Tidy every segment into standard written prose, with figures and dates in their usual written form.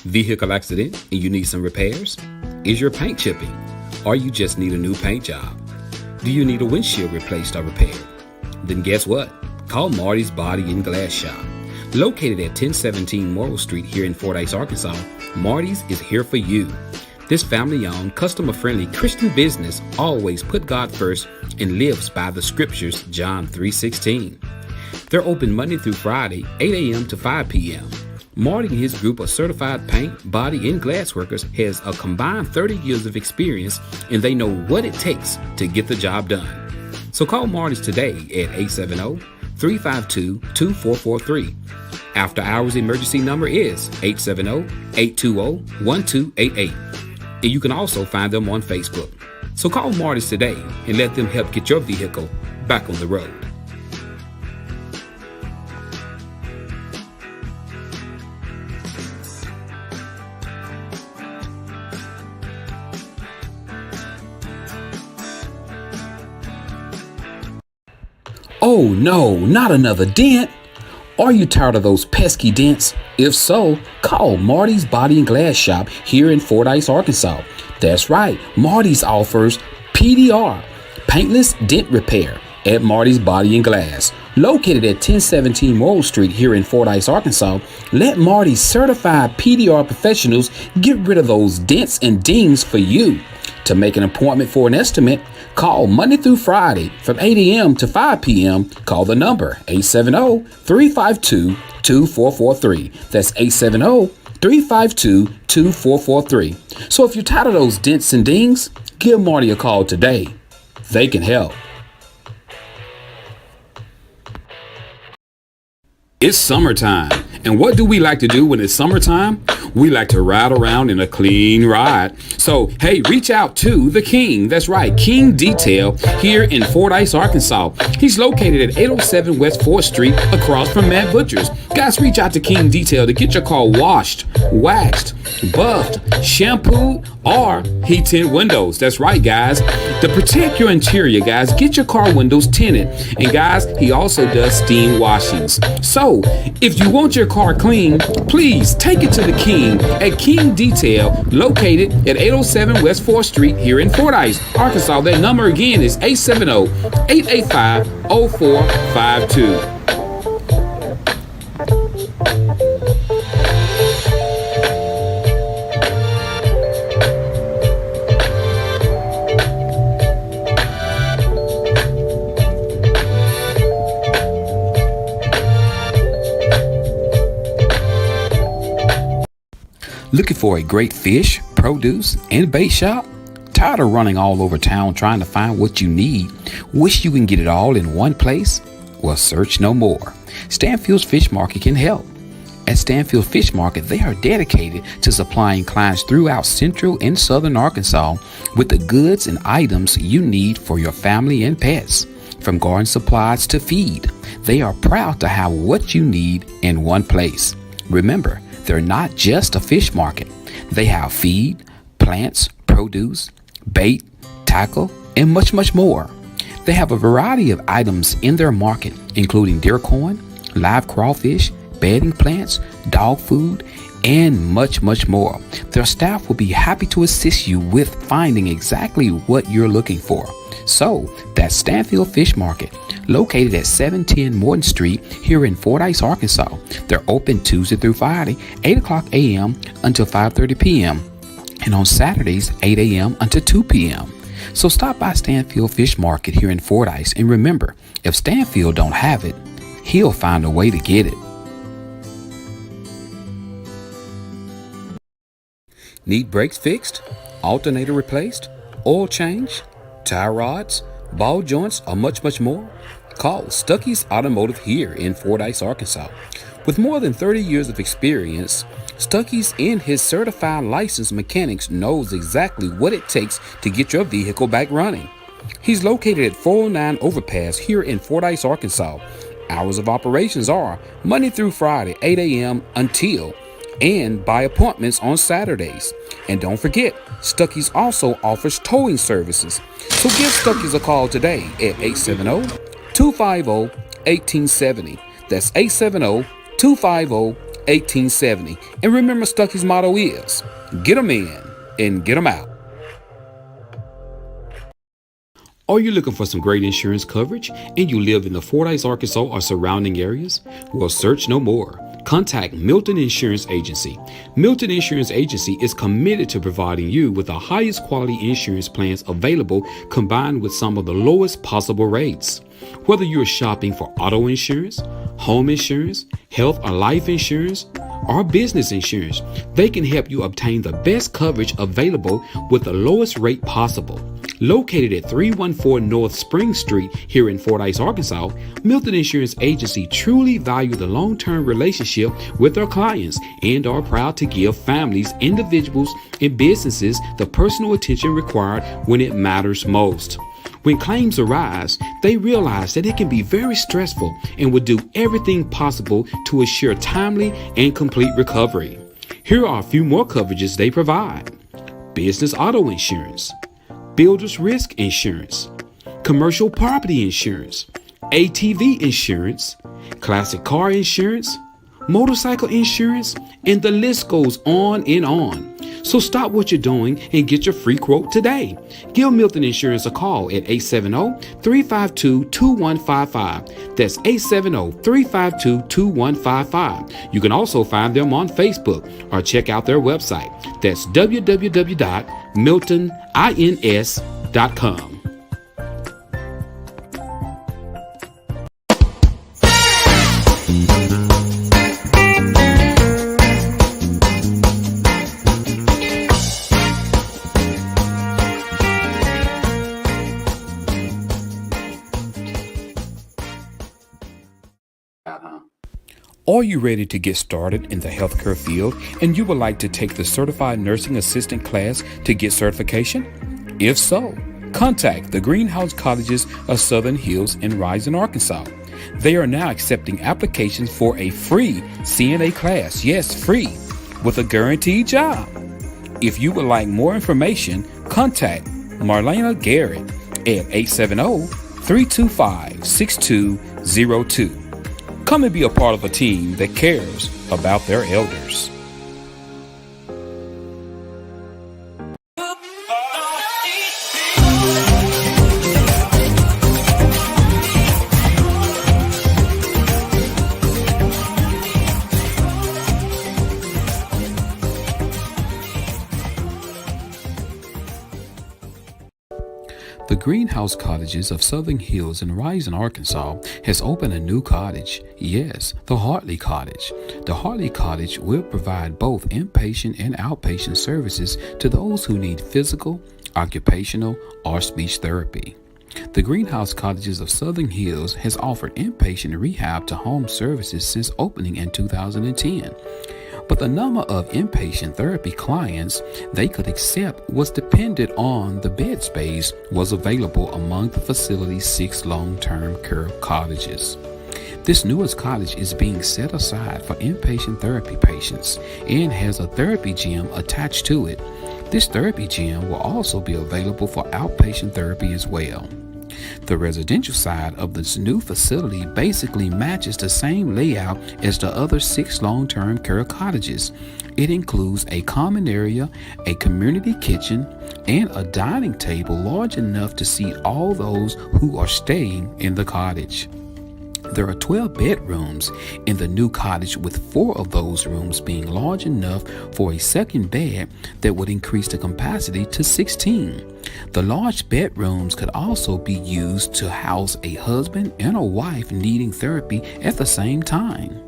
Vehicle accident and you need some repairs? Is your paint chipping? Or you just need a new paint job? Do you need a windshield replaced or repaired? Then guess what? Call Marty's Body and Glass Shop. Located at 1017 Morrill Street here in Fordyce, Arkansas, Marty's is here for you. This family-owned, customer-friendly Christian business always put God first and lives by the scriptures, John 3:16. They're open Monday through Friday, 8 a.m. to 5 p.m. Marty and his group of certified paint, body, and glass workers has a combined 30 years of experience, and they know what it takes to get the job done. So call Marty's today at 870-352-2443. After hours emergency number is 870-820-1288. And you can also find them on Facebook. So call Marty's today and let them help get your vehicle back on the road. Oh no, not another dent! Are you tired of those pesky dents? If so, call Marty's Body and Glass Shop here in Fordyce, Arkansas. That's right, Marty's offers PDR, paintless dent repair, at Marty's Body and Glass. Located at 1017 Morrill Street here in Fordyce, Arkansas, let Marty's certified PDR professionals get rid of those dents and dings for you. To make an appointment for an estimate, call Monday through Friday from 8 a.m. to 5 p.m. Call the number 870-352-2443. That's 870-352-2443. So if you're tired of those dents and dings, give Marty a call today. They can help. It's summertime, and what do we like to do when it's summertime? We like to ride around in a clean ride. So, hey, reach out to the King. That's right, King Detail here in Fordyce, Arkansas. He's located at 807 West 4th Street across from Matt Butcher's. Guys, reach out to King Detail to get your car washed, waxed, buffed, shampooed, or heat tint windows. That's right, guys. To protect your interior, guys, get your car windows tinted. And guys, he also does steam washings. So, if you want your car clean, please take it to the King at King Detail, located at 807 West 4th Street here in Fordyce, Arkansas. That number again is 870-885-0452. Looking for a great fish, produce, and bait shop? Tired of running all over town trying to find what you need? Wish you can get it all in one place? Well, search no more. Stanfield's Fish Market can help. At Stanfield Fish Market, they are dedicated to supplying clients throughout central and southern Arkansas with the goods and items you need for your family and pets. From garden supplies to feed, they are proud to have what you need in one place. Remember, they're not just a fish market. They have feed, plants, produce, bait, tackle, and much, much more. They have a variety of items in their market, including deer corn, live crawfish, bedding plants, dog food, and much, much more. Their staff will be happy to assist you with finding exactly what you're looking for. So, that's Stanfield Fish Market, located at 710 Morton Street here in Fordyce, Arkansas. They're open Tuesday through Friday, 8 o'clock a.m. until 5:30 p.m. and on Saturdays, 8 a.m. until 2 p.m. So stop by Stanfield Fish Market here in Fordyce, and remember, if Stanfield don't have it, he'll find a way to get it. Need brakes fixed, alternator replaced, oil change, tie rods, ball joints, or much, much more? Call Stuckey's Automotive here in Fordyce, Arkansas. With more than 30 years of experience, Stuckey's and his certified licensed mechanics knows exactly what it takes to get your vehicle back running. He's located at 409 Overpass here in Fordyce, Arkansas. Hours of operations are Monday through Friday, 8 a.m. until, and by appointments on Saturdays. And don't forget, Stuckey's also offers towing services. So give Stuckey's a call today at 870-250-1870. That's 870-250-1870. And remember, Stuckey's motto is, get 'em in and get 'em out. Are you looking for some great insurance coverage and you live in the Fordyce, Arkansas or surrounding areas? Well, search no more. Contact Milton Insurance Agency. Milton Insurance Agency is committed to providing you with the highest quality insurance plans available, combined with some of the lowest possible rates. Whether you're shopping for auto insurance, home insurance, health or life insurance, or business insurance, they can help you obtain the best coverage available with the lowest rate possible. Located at 314 North Spring Street here in Fordyce, Arkansas, Milton Insurance Agency truly value the long-term relationship with their clients and are proud to give families, individuals, and businesses the personal attention required when it matters most. When claims arise, they realize that it can be very stressful and will do everything possible to assure timely and complete recovery. Here are a few more coverages they provide: business auto insurance, builder's risk insurance, commercial property insurance, ATV insurance, classic car insurance, motorcycle insurance, and the list goes on and on. So stop what you're doing and get your free quote today. Give Milton Insurance a call at 870-352-2155. That's 870-352-2155. You can also find them on Facebook or check out their website. That's www.miltonins.com. Are you ready to get started in the healthcare field and you would like to take the Certified Nursing Assistant class to get certification? If so, contact the Greenhouse Cottages of Southern Hills in Rising, Arkansas. They are now accepting applications for a free CNA class, yes, free, with a guaranteed job. If you would like more information, contact Marlena Garrett at 870-325-6202. Come and be a part of a team that cares about their elders. The Greenhouse Cottages of Southern Hills in Rising, Arkansas has opened a new cottage. Yes, the Hartley Cottage. The Hartley Cottage will provide both inpatient and outpatient services to those who need physical, occupational, or speech therapy. The Greenhouse Cottages of Southern Hills has offered inpatient rehab to home services since opening in 2010. But the number of inpatient therapy clients they could accept was dependent on the bed space was available among the facility's 6 long-term care cottages. This newest cottage is being set aside for inpatient therapy patients and has a therapy gym attached to it. This therapy gym will also be available for outpatient therapy as well. The residential side of this new facility basically matches the same layout as the other 6 long-term care cottages. It includes a common area, a community kitchen, and a dining table large enough to seat all those who are staying in the cottage. There are 12 bedrooms in the new cottage, with 4 of those rooms being large enough for a second bed that would increase the capacity to 16. The large bedrooms could also be used to house a husband and a wife needing therapy at the same time.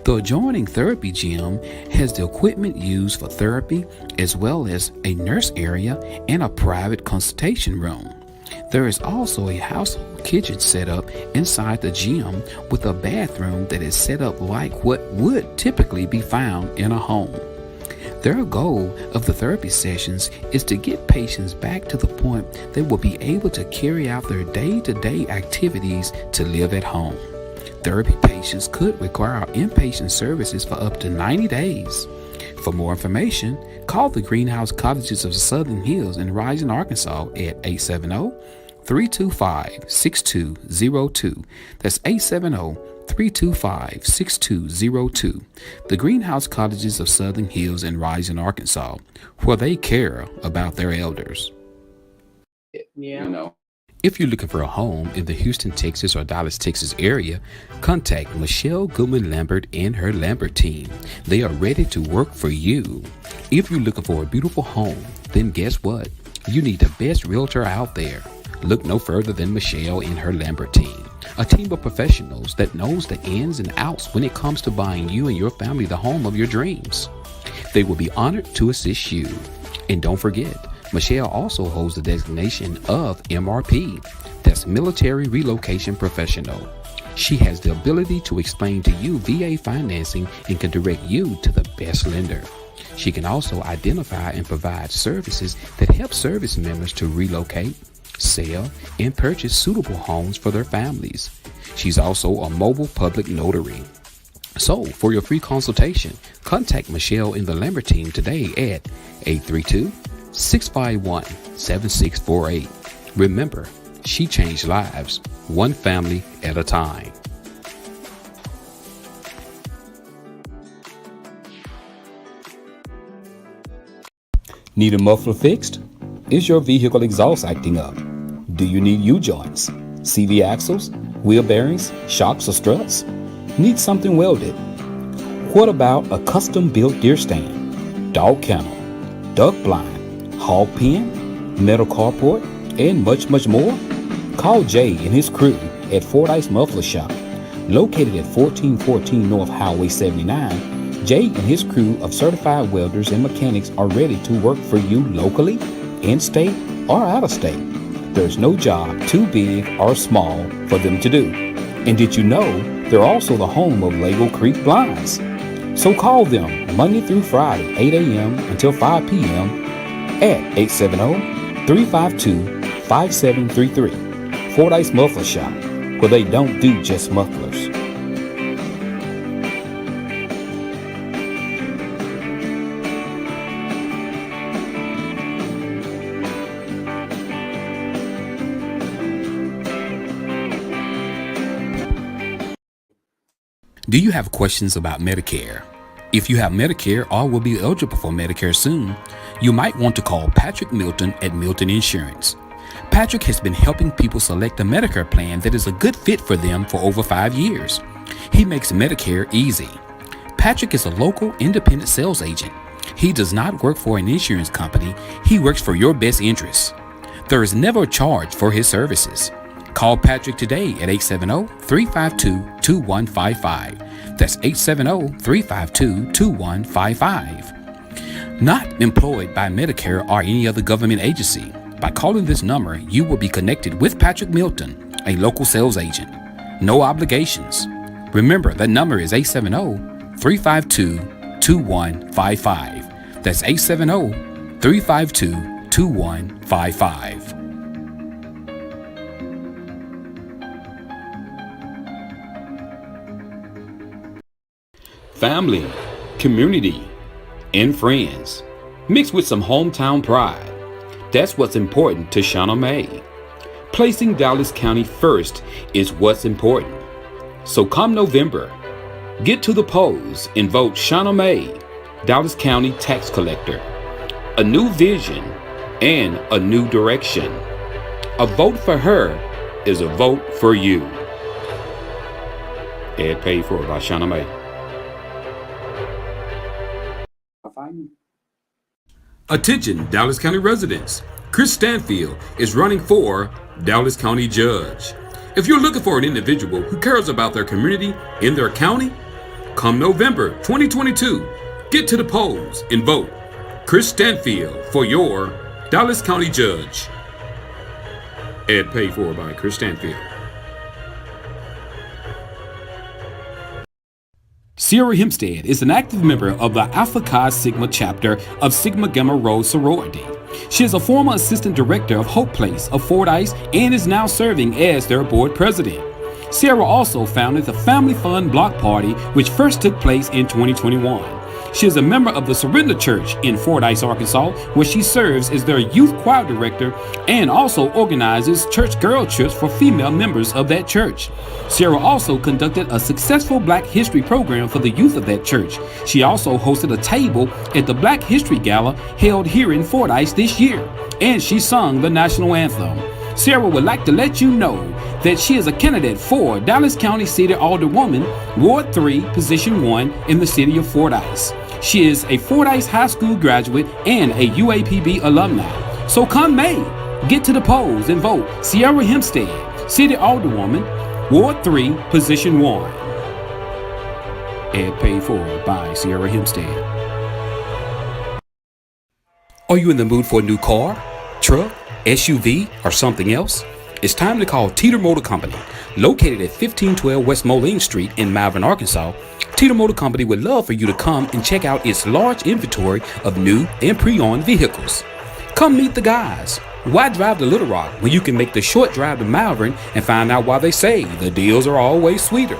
The adjoining therapy gym has the equipment used for therapy, as well as a nurse area and a private consultation room. There is also a household kitchen set up inside the gym with a bathroom that is set up like what would typically be found in a home. Their goal of the therapy sessions is to get patients back to the point they will be able to carry out their day-to-day activities to live at home. Therapy patients could require inpatient services for up to 90 days. For more information, call the Greenhouse Cottages of Southern Hills in Rising, Arkansas at 870-325-6202. That's 870-325-6202. The Greenhouse Cottages of Southern Hills in Rising, Arkansas, where they care about their elders. Yeah. If you're looking for a home in the Houston, Texas or Dallas, Texas area, contact Michelle Goodman Lambert and her Lambert team. They are ready to work for you. If you're looking for a beautiful home, then guess what? You need the best realtor out there. Look no further than Michelle and her Lambert team, a team of professionals that knows the ins and outs when it comes to buying you and your family the home of your dreams. They will be honored to assist you. And don't forget, Michelle also holds the designation of MRP, that's Military Relocation Professional. She has the ability to explain to you VA financing and can direct you to the best lender. She can also identify and provide services that help service members to relocate, sell, and purchase suitable homes for their families. She's also a mobile public notary. So, for your free consultation, contact Michelle and the Lambert team today at 832-651-7648. Remember, she changed lives, one family at a time. Need a muffler fixed? Is your vehicle exhaust acting up? Do you need U-joints, CV axles, wheel bearings, shocks, or struts? Need something welded? What about a custom-built deer stand, dog kennel, duck blind, hog pen, metal carport, and much, much more? Call Jay and his crew at Fordyce Muffler Shop. Located at 1414 North Highway 79, Jay and his crew of certified welders and mechanics are ready to work for you locally, in-state, or out-of-state. There's no job too big or small for them to do. And did you know they're also the home of Lago Creek Blinds? So call them Monday through Friday, 8 a.m. until 5 p.m. at 870-352-5733. Fordyce Muffler Shop, where they don't do just mufflers. Do you have questions about Medicare? If you have Medicare or will be eligible for Medicare soon, you might want to call Patrick Milton at Milton Insurance. Patrick has been helping people select a Medicare plan that is a good fit for them for over 5 years. He makes Medicare easy. Patrick is a local independent sales agent. He does not work for an insurance company. He works for your best interests. There is never a charge for his services. Call Patrick today at 870-352-2155. That's 870-352-2155. Not employed by Medicare or any other government agency. By calling this number, you will be connected with Patrick Milton, a local sales agent. No obligations. Remember, that number is 870-352-2155. That's 870-352-2155. Family, community, and friends, mixed with some hometown pride. That's what's important to Shauna May. Placing Dallas County first is what's important. So come November, get to the polls and vote Shauna May, Dallas County Tax Collector. A new vision and a new direction. A vote for her is a vote for you. Ad paid for by Shauna May. Attention Dallas County residents. Chris Stanfield is running for Dallas County Judge. If you're looking for an individual who cares about their community in their county, come November 2022, get to the polls and vote Chris Stanfield for your Dallas County Judge. Ad paid for by Chris Stanfield. Sierra Hempstead is an active member of the Alpha Chi Sigma chapter of Sigma Gamma Rho sorority. She is a former assistant director of Hope Place of Fordyce and is now serving as their board president. Sierra also founded the Family Fun Block Party, which first took place in 2021. She is a member of the Surrender Church in Fordyce, Arkansas, where she serves as their youth choir director and also organizes church girl trips for female members of that church. Sierra also conducted a successful Black History program for the youth of that church. She also hosted a table at the Black History Gala held here in Fordyce this year, and she sung the national anthem. Sierra would like to let you know that she is a candidate for Dallas County City Alderwoman, Ward 3, Position 1 in the city of Fordyce. She is a Fordyce High School graduate and a UAPB alumni. So come May, get to the polls and vote Sierra Hempstead, City Alderwoman, Ward 3, Position 1. Ad paid for by Sierra Hempstead. Are you in the mood for a new car, truck, SUV, or something else? It's time to call Teeter Motor Company. Located at 1512 West Moline Street in Malvern, Arkansas, Teeter Motor Company would love for you to come and check out its large inventory of new and pre-owned vehicles. Come meet the guys. Why drive to Little Rock when you can make the short drive to Malvern and find out why they say the deals are always sweeter?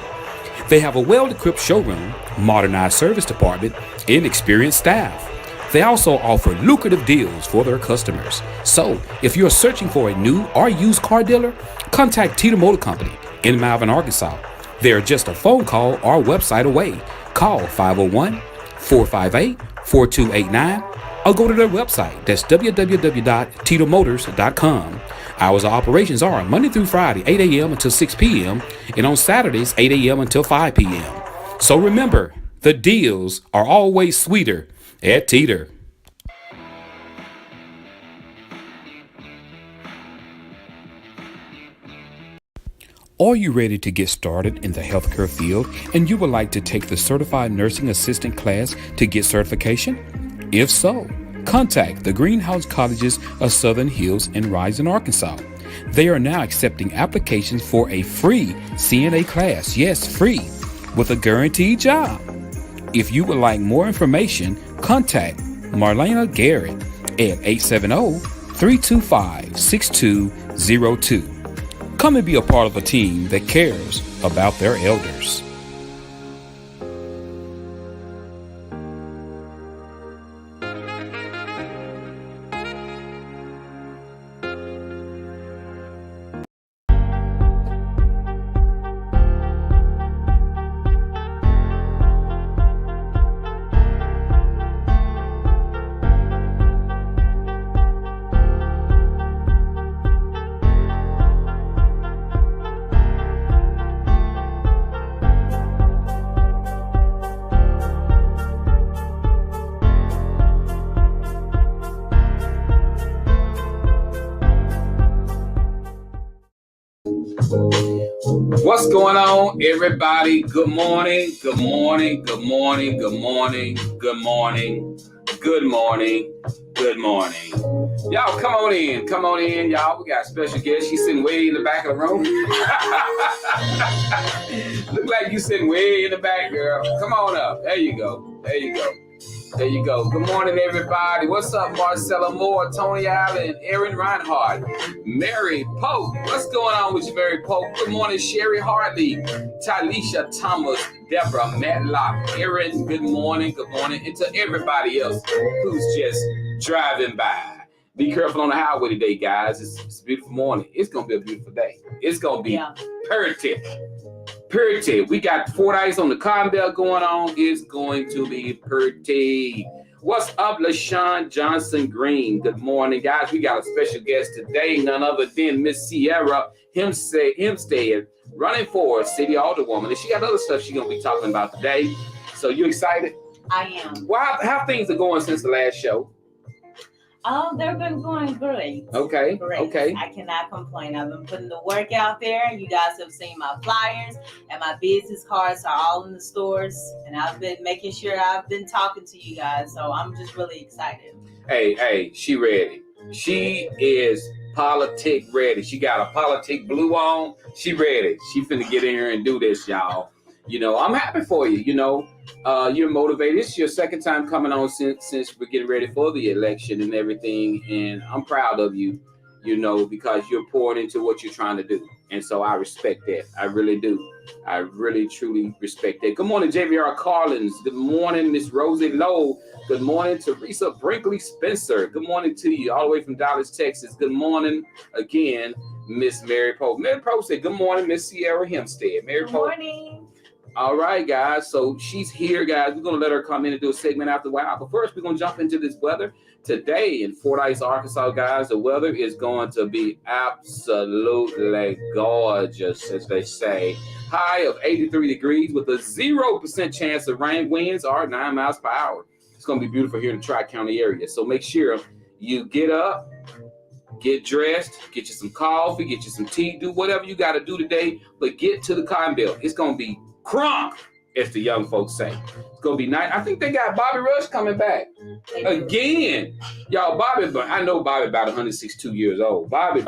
They have a well-equipped showroom, modernized service department, and experienced staff. They also offer lucrative deals for their customers. So, if you're searching for a new or used car dealer, contact Teeter Motor Company in Malvern, Arkansas. They're just a phone call or website away. Call 501-458-4289 or go to their website. That's www.teetermotors.com. Hours of operations are Monday through Friday, 8 a.m. until 6 p.m. and on Saturdays, 8 a.m. until 5 p.m. So remember, the deals are always sweeter at Teeter. Are you ready to get started in the healthcare field and you would like to take the Certified Nursing Assistant class to get certification? If so, contact the Greenhouse Cottages of Southern Hills in Rising, Arkansas. They are now accepting applications for a free CNA class, yes, free, with a guaranteed job. If you would like more information, contact Marlena Garrett at 870-325-6202. Come and be a part of a team that cares about their elders. What's going on, everybody? Good morning, good morning, good morning, good morning, good morning, good morning, good morning. Y'all, come on in, y'all. We got a special guest. She's sitting way in the back of the room. Look like you sitting way in the back, girl. Come on up. There you go. There you go. There you go. Good morning, everybody. What's up, Marcella Moore, Tony Allen, Aaron Reinhardt, Mary Pope. What's going on with you, Mary Pope? Good morning, Sherry Hartley, Talisha Thomas, Deborah Matlock, Aaron. Good morning. Good morning. And to everybody else who's just driving by. Be careful on the highway today, guys. It's a beautiful morning. It's going to be a beautiful day. It's going to be perfect. We got Fordyce on the Cotton Belt going on. It's going to be pretty. What's up, LaShawn Johnson Green? Good morning, guys. We got a special guest today, none other than Miss Sierra Hempstead, running for City Alderwoman. And she got other stuff she's going to be talking about today. So you excited? I am. Well, how things are going since the last show? Oh, they've been going great. Okay. Great. Okay. I cannot complain. I've been putting the work out there. You guys have seen my flyers and my business cards are all in the stores. And I've been making sure I've been talking to you guys. So I'm just really excited. Hey, she ready. She is politic ready. She got a politic blue on. She ready. She finna get in here and do this, y'all. I'm happy for you. You're motivated. It's your second time coming on since we're getting ready for the election and everything. And I'm proud of you, because you're pouring into what you're trying to do. And so I respect that. I really do. I really, truly respect that. Good morning, JVR Carlins. Good morning, Miss Rosie Lowe. Good morning, Teresa Brinkley Spencer. Good morning to you all the way from Dallas, Texas. Good morning again, Miss Mary Pope. Mary Pope said, good morning, Miss Sierra Hempstead. Mary Good Pope. morning. All right, guys. So she's here, guys. We're going to let her come in and do a segment after a while. But first, we're going to jump into this weather. Today in Fordyce, Arkansas, guys, the weather is going to be absolutely gorgeous, as they say. High of 83 degrees with a 0% chance of rain. Winds are 9 miles per hour. It's going to be beautiful here in the Tri-County area. So make sure you get up, get dressed, get you some coffee, get you some tea, do whatever you got to do today, but get to the Cotton Belt. It's going to be crunk, as the young folks say. It's going to be nice. I think they got Bobby Rush coming back again. Y'all, I know Bobby about 162 years old. Bobby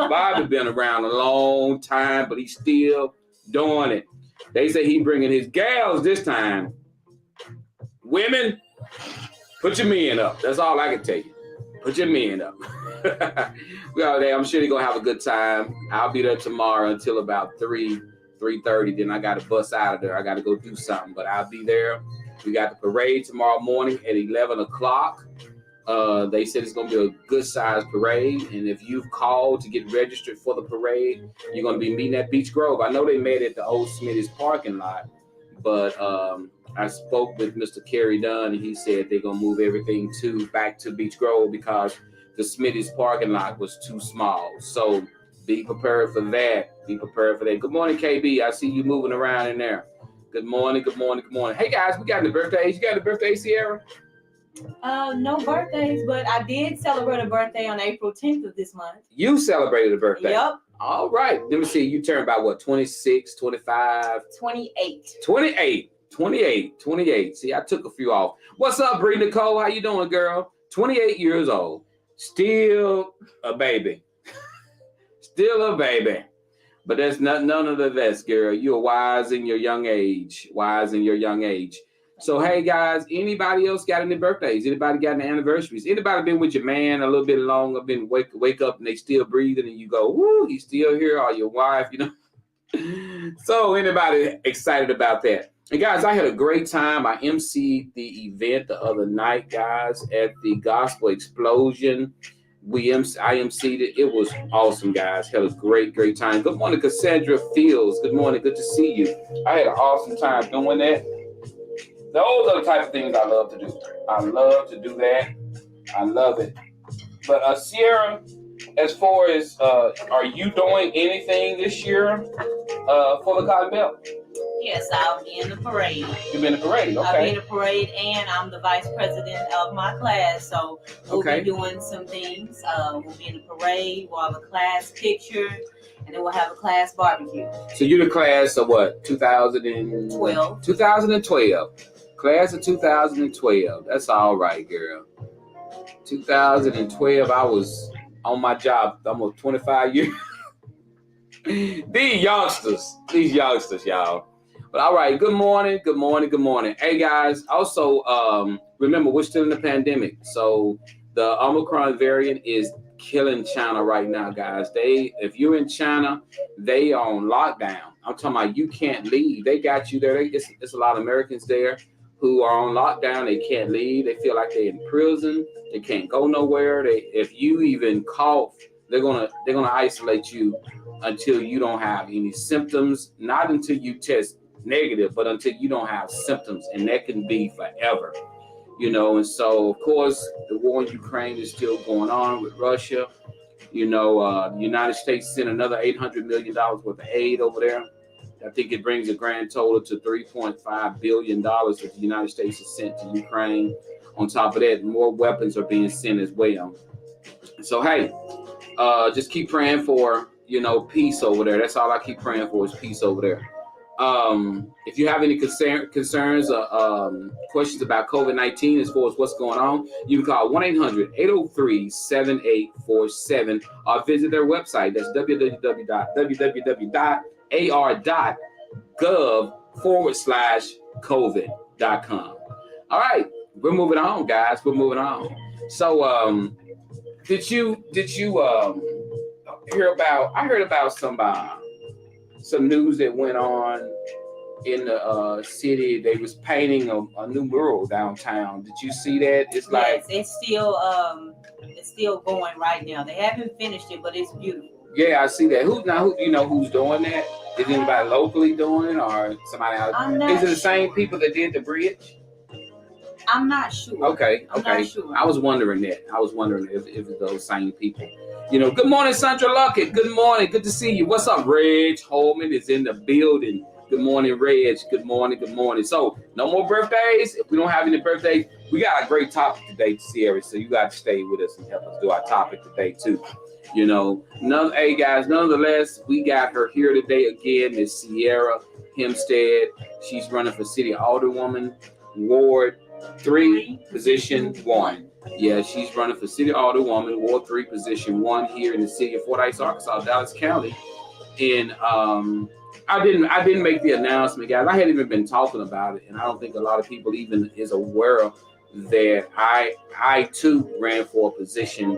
been around a long time, but he's still doing it. They say he bringing his gals this time. Women, put your men up. That's all I can tell you. Put your men up. We out there. I'm sure they're going to have a good time. I'll be there tomorrow until about 3:30. Then I got to bust out of there. I got to go do something, but I'll be there. We got the parade tomorrow morning at 11 o'clock. They said it's going to be a good-sized parade, and if you've called to get registered for the parade, you're going to be meeting at Beach Grove. I know they met at the old Smitty's parking lot, but I spoke with Mr. Kerry Dunn, and he said they're going to move everything back to Beach Grove because the Smitty's parking lot was too small. So be prepared for that. Good morning, KB. I see you moving around in there. Good morning. Hey, guys, we got the birthdays. You got the birthday, Sierra? No birthdays, but I did celebrate a birthday on April 10th of this month. You celebrated a birthday? Yep. All right. Let me see. You turned about what, 26, 25? 28. 28. See, I took a few off. What's up, Bree Nicole? How you doing, girl? 28 years old. Still a baby. But that's none of the best, girl. You're wise in your young age. So, hey, guys, anybody else got any birthdays? Anybody got any anniversaries? Anybody been with your man a little bit longer, been wake up and they still breathing and you go, woo, he's still here, or your wife, So, anybody excited about that? And, guys, I had a great time. I emceed the event the other night, guys, at the Gospel Explosion. I emceed it. It was awesome, guys. Had a great time. Good morning, Cassandra Fields. Good morning. Good to see you. I had an awesome time doing that. Those are the type of things I love to do. I love to do that. I love it. But Sierra, as far as are you doing anything this year for the Cotton Belt? Yes, I'll be in the parade. You'll be in the parade, okay. I'll be in the parade, and I'm the vice president of my class, so we'll be doing some things. We'll be in the parade, we'll have a class picture, and then we'll have a class barbecue. So you're the class of what, 2012? 2012. Class of 2012. That's all right, girl. 2012, I was on my job almost 25 years. These youngsters, y'all. But all right, good morning. Hey, guys, also, remember, we're still in the pandemic. So the Omicron variant is killing China right now, guys. If you're in China, they are on lockdown. I'm talking about you can't leave. They got you there. It's a lot of Americans there who are on lockdown. They can't leave. They feel like they're in prison. They can't go nowhere. If you even cough, they're gonna isolate you until you don't have any symptoms. Not until you test negative, but until you don't have symptoms, and that can be forever. And so, of course, the war in Ukraine is still going on with Russia. The United States sent another $800 million worth of aid over there. I think it brings a grand total to $3.5 billion that the United States has sent to Ukraine. On top of that, more weapons are being sent as well. So, hey, just keep praying for, peace over there. That's all I keep praying for is peace over there. If you have any concerns or questions about COVID-19 as far as what's going on, you can call 1-800-803-7847 or visit their website. That's www.ar.gov forward/COVID.com. All right, we're moving on, guys. We're moving on. So, did you hear about? I heard about some news that went on in the city. They was painting a new mural downtown. Did you see that? It's like it's still going right now. They haven't finished it, but it's beautiful. Yeah, I see that. Who do you know who's doing that? Is anybody locally doing it or somebody else? Is it the same people that did the bridge? I'm not sure. Okay. Not sure. I was wondering that. if it's those same people. Good morning, Sandra Luckett. Good morning. Good to see you. What's up, Reg Holman is in the building. Good morning, Reg. Good morning. So, no more birthdays. If we don't have any birthdays, we got a great topic today, Sierra. So you got to stay with us and help us do our topic today, too. Hey, guys, nonetheless, we got her here today again, Miss Sierra Hempstead. She's running for City Alderwoman, Ward 3, Position 1. Yeah, she's running for City Alderwoman, Ward 3, Position 1 here in the city of Fordyce, Arkansas, Dallas County. And I didn't make the announcement, guys. I hadn't even been talking about it, and I don't think a lot of people even is aware of that I too ran for a position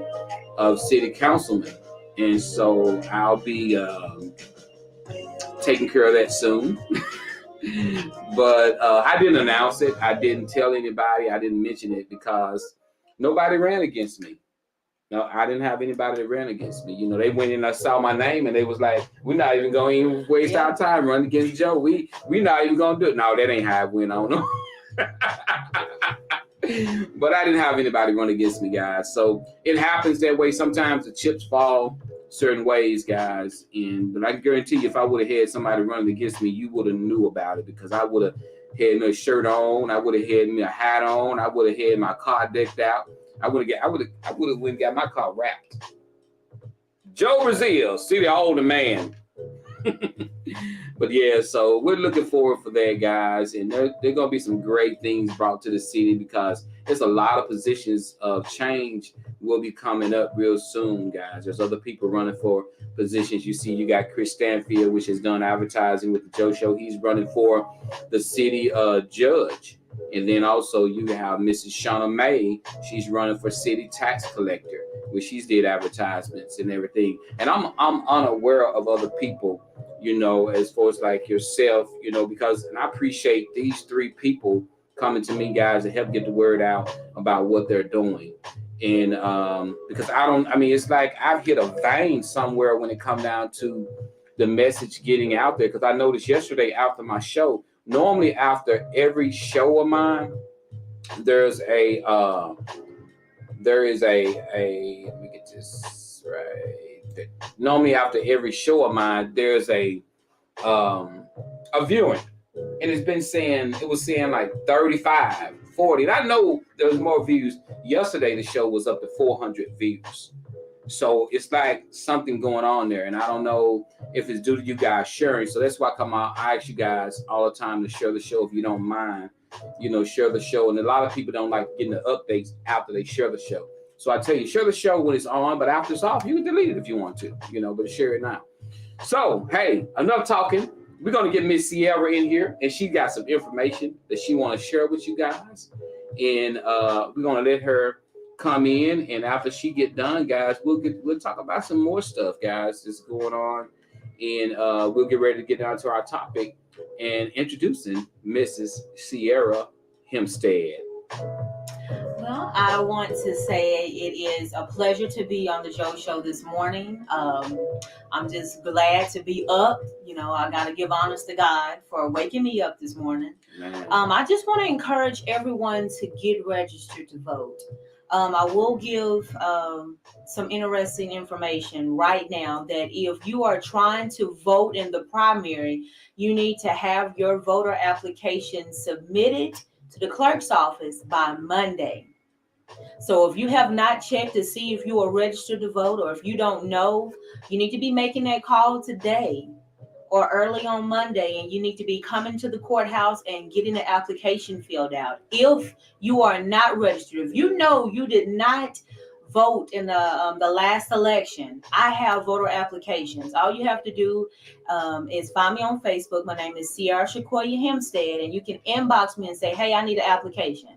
of city councilman, and so I'll be taking care of that soon. But I didn't announce it. I didn't tell anybody. I didn't mention it because nobody ran against me. No, I didn't have anybody that ran against me. They went in and saw my name and they was like, we're not even going to waste our time running against Joe. We not even going to do it. No, that ain't how it went on. But I didn't have anybody run against me, guys. So it happens that way. Sometimes the chips fall certain ways, guys. But I can guarantee you, if I would have had somebody running against me, you would have knew about it because I would have had me a shirt on. I would have had me a hat on. I would have had my car decked out. I would have went and got my car wrapped. Joe Brazil, city older man. But yeah, so we're looking forward for that, guys. And there are going to be some great things brought to the city because there's a lot of positions of change will be coming up real soon, guys. There's other people running for positions. You got Chris Stanfield, which has done advertising with the Joe Show. He's running for the city judge. And then also you have Mrs. Shauna May. She's running for city tax collector, where she's did advertisements and everything. And I'm unaware of other people, as far as like yourself, because and I appreciate these 3 people coming to me, guys, to help get the word out about what they're doing. And because it's like I've hit a vein somewhere when it comes down to the message getting out there. Because I noticed yesterday after my show, normally after every show of mine, there is a let me get this right. Normally after every show of mine, there's a viewing. And it was saying like 35, 40. And I know there was more views. Yesterday, the show was up to 400 views. So it's like something going on there. And I don't know if it's due to you guys sharing. So that's why I ask you guys all the time to share the show if you don't mind. Share the show. And a lot of people don't like getting the updates after they share the show. So I tell you, share the show when it's on, but after it's off, you can delete it if you want to, but share it now. So, hey, enough talking. We're going to get Miss Sierra in here, and she got some information that she want to share with you guys. And we're going to let her come in, and after she get done, guys, we'll talk about some more stuff, guys, that's going on. And we'll get ready to get down to our topic and introducing Mrs. Sierra Hempstead. Well, I want to say it is a pleasure to be on the Joe Show this morning. I'm just glad to be up. I got to give honors to God for waking me up this morning. I just want to encourage everyone to get registered to vote. I will give some interesting information right now that if you are trying to vote in the primary, you need to have your voter application submitted to the clerk's office by Monday. So if you have not checked to see if you are registered to vote, or if you don't know, you need to be making that call today or early on Monday, and you need to be coming to the courthouse and getting the application filled out. If you are not registered, if you know you did not vote in the last election, I have voter applications. All you have to do is find me on Facebook. My name is Ar Hempstead, and you can inbox me and say, hey, I need an application.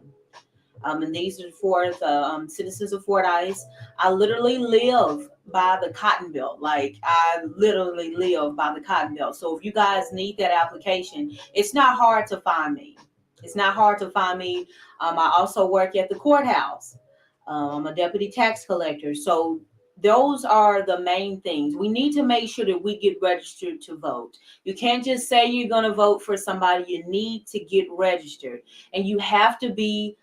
And these are for the citizens of Fordyce. I literally live by the Cotton Belt. Like, I literally live by the Cotton Belt. So if you guys need that application, it's not hard to find me. It's not hard to find me. I also work at the courthouse. I'm a deputy tax collector. So those are the main things. We need to make sure that we get registered to vote. You can't just say you're going to vote for somebody. You need to get registered. And you have to be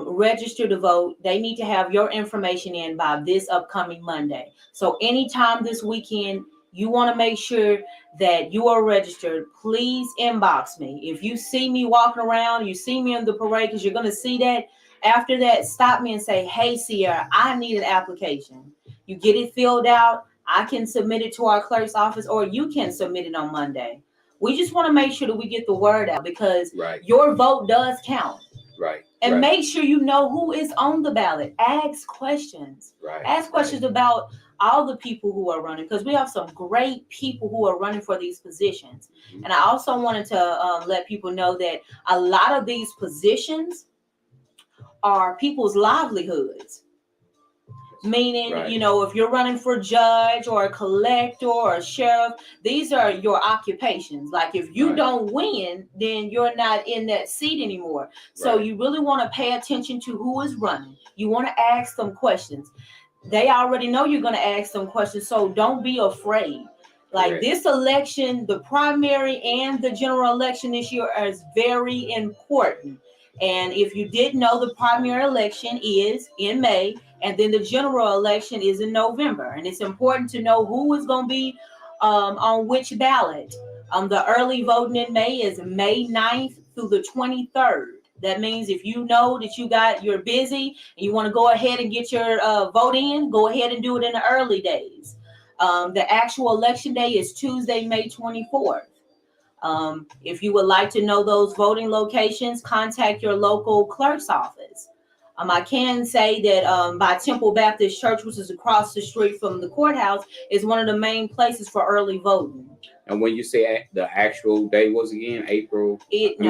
register to vote. They need to have your information in by this upcoming Monday. So anytime this weekend you want to make sure that you are registered, please inbox me. If you see me walking around, you see me in the parade, because you're going to see that. After that, stop me and say, hey, Sierra, I need an application. You get it filled out. I can submit it to our clerk's office, or you can submit it on Monday. We just want to make sure that we get the word out, because your vote does count. Right. And make sure you know who is on the ballot. Ask questions. Ask questions about all the people who are running, because we have some great people who are running for these positions. Mm-hmm. And I also wanted to let people know that a lot of these positions are people's livelihoods. Meaning, you know, if you're running for judge or a collector or a sheriff, these are your occupations. Like, if you don't win, then you're not in that seat anymore. So you really want to pay attention to who is running. You want to ask them questions. They already know you're going to ask them questions, so don't be afraid. Like, this election, the primary and the general election this year is very important. And if you didn't know, the primary election is in May, and then the general election is in November. And it's important to know who is going to be on which ballot. The early voting in May is May 9th through the 23rd. That means if you know that you're busy and you want to go ahead and get your vote in, go ahead and do it in the early days. The actual election day is Tuesday, May 24th. If you would like to know those voting locations, contact your local clerk's office. I can say that by Temple Baptist Church, which is across the street from the courthouse, is one of the main places for early voting. And when you say the actual day was again, April? It's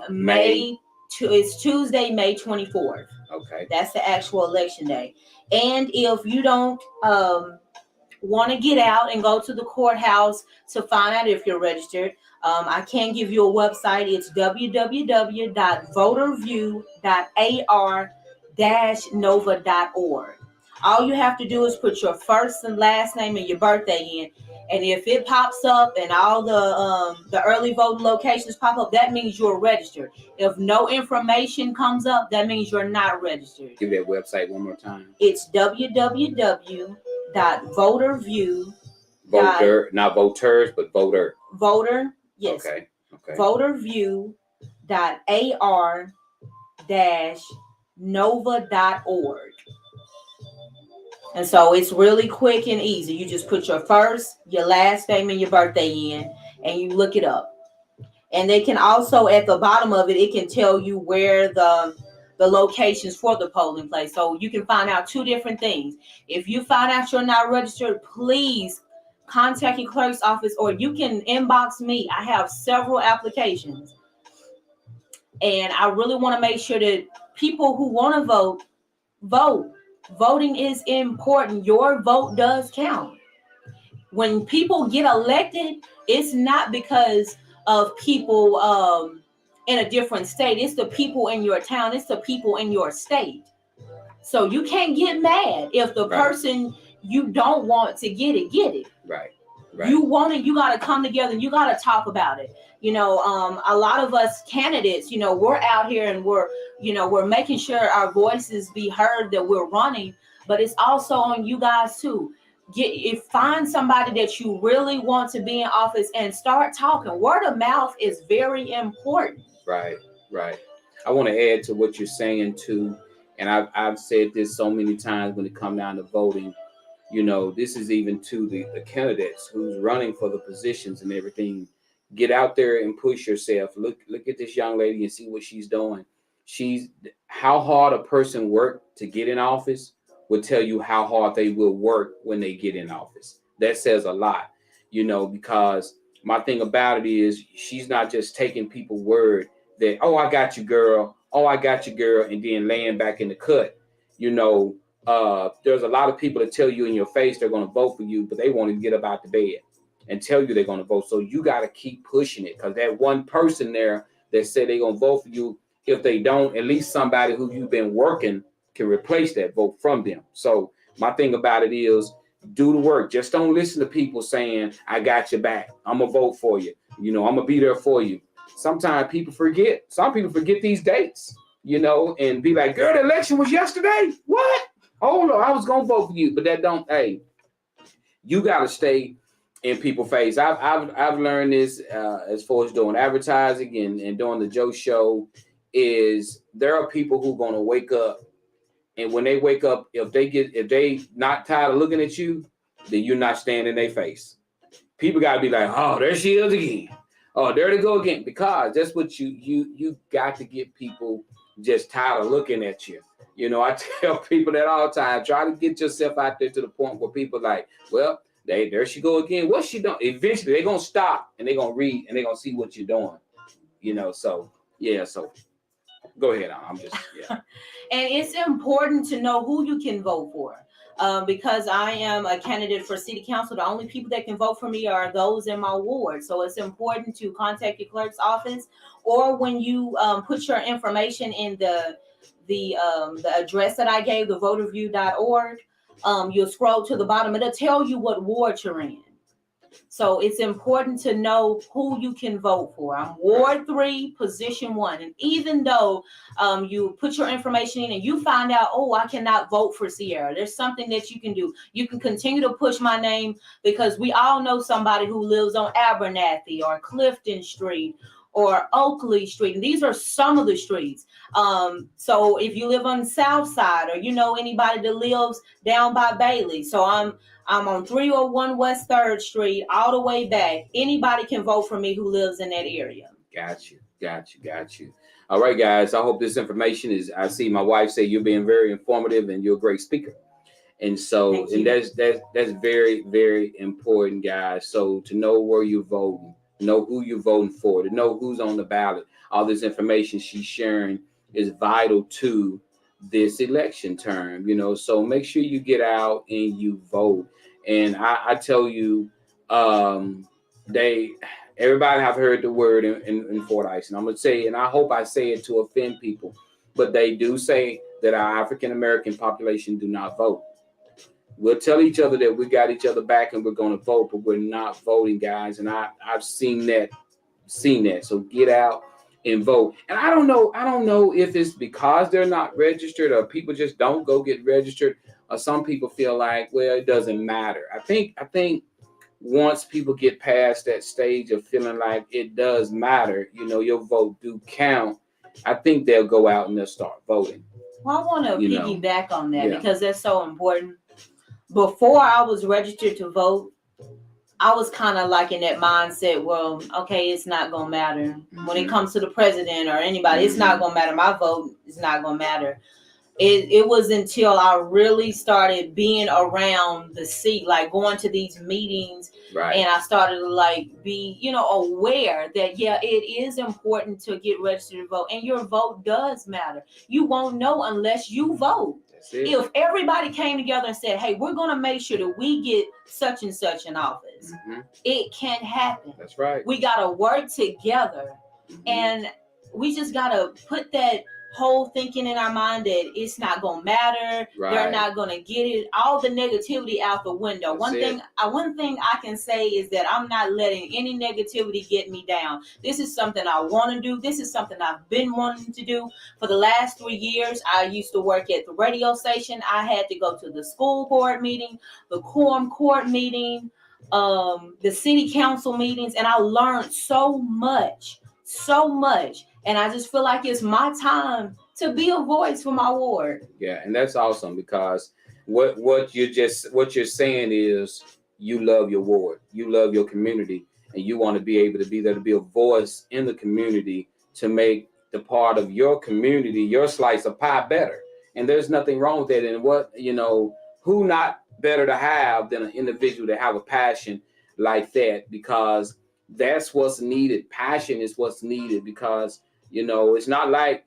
May. It's Tuesday, May 24th. Okay. That's the actual election day. And if you don't want to get out and go to the courthouse to find out if you're registered, I can give you a website. It's www.voterview.ar-nova.org. All you have to do is put your first and last name and your birthday in. And if it pops up and all the early voting locations pop up, that means you're registered. If no information comes up, that means you're not registered. Give that website one more time. It's www.voterview. Not voters, but voter. Voter, yes. Okay. Voterview.ar-nova.org. And so it's really quick and easy. You just put your first, your last name, and your birthday in, and you look it up. And they can also, at the bottom of it, it can tell you where the locations for the polling place. So you can find out two different things. If you find out you're not registered, please contact your clerk's office, or you can inbox me. I have several applications. And I really want to make sure that people who want to vote. Voting is important. Your vote does count. When people get elected, it's not because of people in a different state. It's the people in your town. It's the people in your state. So you can't get mad if the person you don't want to get it. Right. You want it, you got to come together and you got to talk about it. You know, a lot of us candidates, you know, we're out here and we're making sure our voices be heard, that we're running, but it's also on you guys too. Find somebody that you really want to be in office and start talking. Word of mouth is very important. Right. I want to add to what you're saying too, and I've said this so many times when it comes down to voting. You know, this is even to the candidates who's running for the positions and everything. Get out there and push yourself. Look at this young lady and see what she's doing. How hard a person worked to get in office. will tell you how hard they will work when they get in office. That says a lot, because my thing about it is she's not just taking people's word that, oh, I got you, girl. Oh, I got you, girl. And then laying back in the cut. There's a lot of people that tell you in your face they're going to vote for you, but they won't even get up out the bed and tell you they're going to vote. So you got to keep pushing it, because that one person there that said they're going to vote for you, if they don't, at least somebody who you've been working can replace that vote from them. So my thing about it is do the work. Just don't listen to people saying, I got your back. I'm going to vote for you. I'm going to be there for you. Sometimes people forget. Some people forget these dates, and be like, girl, the election was yesterday. What? Oh, no, I was going to vote for you. But you got to stay in people's face. I've learned this as far as doing advertising and doing the Joe Show, is there are people who are going to wake up, and when they wake up, if they not tired of looking at you, then you're not staying in their face. People got to be like, oh, there she is again. Oh, there they go again. Because that's what you got to get people just tired of looking at you. I tell people that all the time. Try to get yourself out there to the point where people like, well, there she go again. What's she doing? Eventually, they're going to stop and they're going to read and they're going to see what you're doing. So, yeah, so go ahead. I'm just, yeah. And it's important to know who you can vote for. Because I am a candidate for city council, the only people that can vote for me are those in my ward. So it's important to contact your clerk's office, or when you put your information in the address that I gave, the voterview.org, you'll scroll to the bottom. It'll tell you what ward you're in. So it's important to know who you can vote for. I'm Ward 3, Position 1. And even though you put your information in and you find out, oh, I cannot vote for Sierra, there's something that you can do. You can continue to push my name, because we all know somebody who lives on Abernathy or Clifton Street or Oakley Street. And these are some of the streets. So if you live on the South Side, or anybody that lives down by Bailey. So I'm on 301 West 3rd Street, all the way back. Anybody can vote for me who lives in that area. Got you. All right, guys. I hope this information I see my wife say you're being very informative and you're a great speaker. And so, that's very, very important, guys. So to know where you're voting, know who you're voting for, to know who's on the ballot, all this information she's sharing is vital to this election term, so make sure you get out and you vote. And I tell you, everybody have heard the word in Fordyce, and I'm going to say, and I hope I say it to offend people, but they do say that our African-American population do not vote. We'll tell each other that we got each other back and we're going to vote, but we're not voting, guys. And I've seen that. So get out and vote. And I don't know if it's because they're not registered or people just don't go get registered, or some people feel like, well, it doesn't matter. I think once people get past that stage of feeling like it does matter, your vote do count, I think they'll go out and they'll start voting. Well, I want to piggyback on that because that's so important. Before I was registered to vote, I was kind of like in that mindset, well, okay, it's not going to matter. Mm-hmm. When it comes to the president or anybody, it's not going to matter. My vote is not going to matter. It was until I really started being around the seat, like going to these meetings, right. And I started to be, aware that, it is important to get registered to vote. And your vote does matter. You won't know unless you vote. If everybody came together and said, hey, we're going to make sure that we get such and such in office, it can't happen. That's right. We got to work together. And we just got to put that whole thinking in our mind that it's not going to matter. Right. They're not going to get it. All the negativity out the window. One thing I can say is that I'm not letting any negativity get me down. This is something I want to do. This is something I've been wanting to do for the last 3 years. I used to work at the radio station. I had to go to the school board meeting, the quorum court meeting, the city council meetings, and I learned so much. And I just feel like it's my time to be a voice for my ward. Yeah, and that's awesome because what you're saying is you love your ward, you love your community, and you want to be able to be there to be a voice in the community to make the part of your community, your slice of pie better. And there's nothing wrong with that. And what, who not better to have than an individual to have a passion like that, because that's what's needed. Passion is what's needed, because it's not like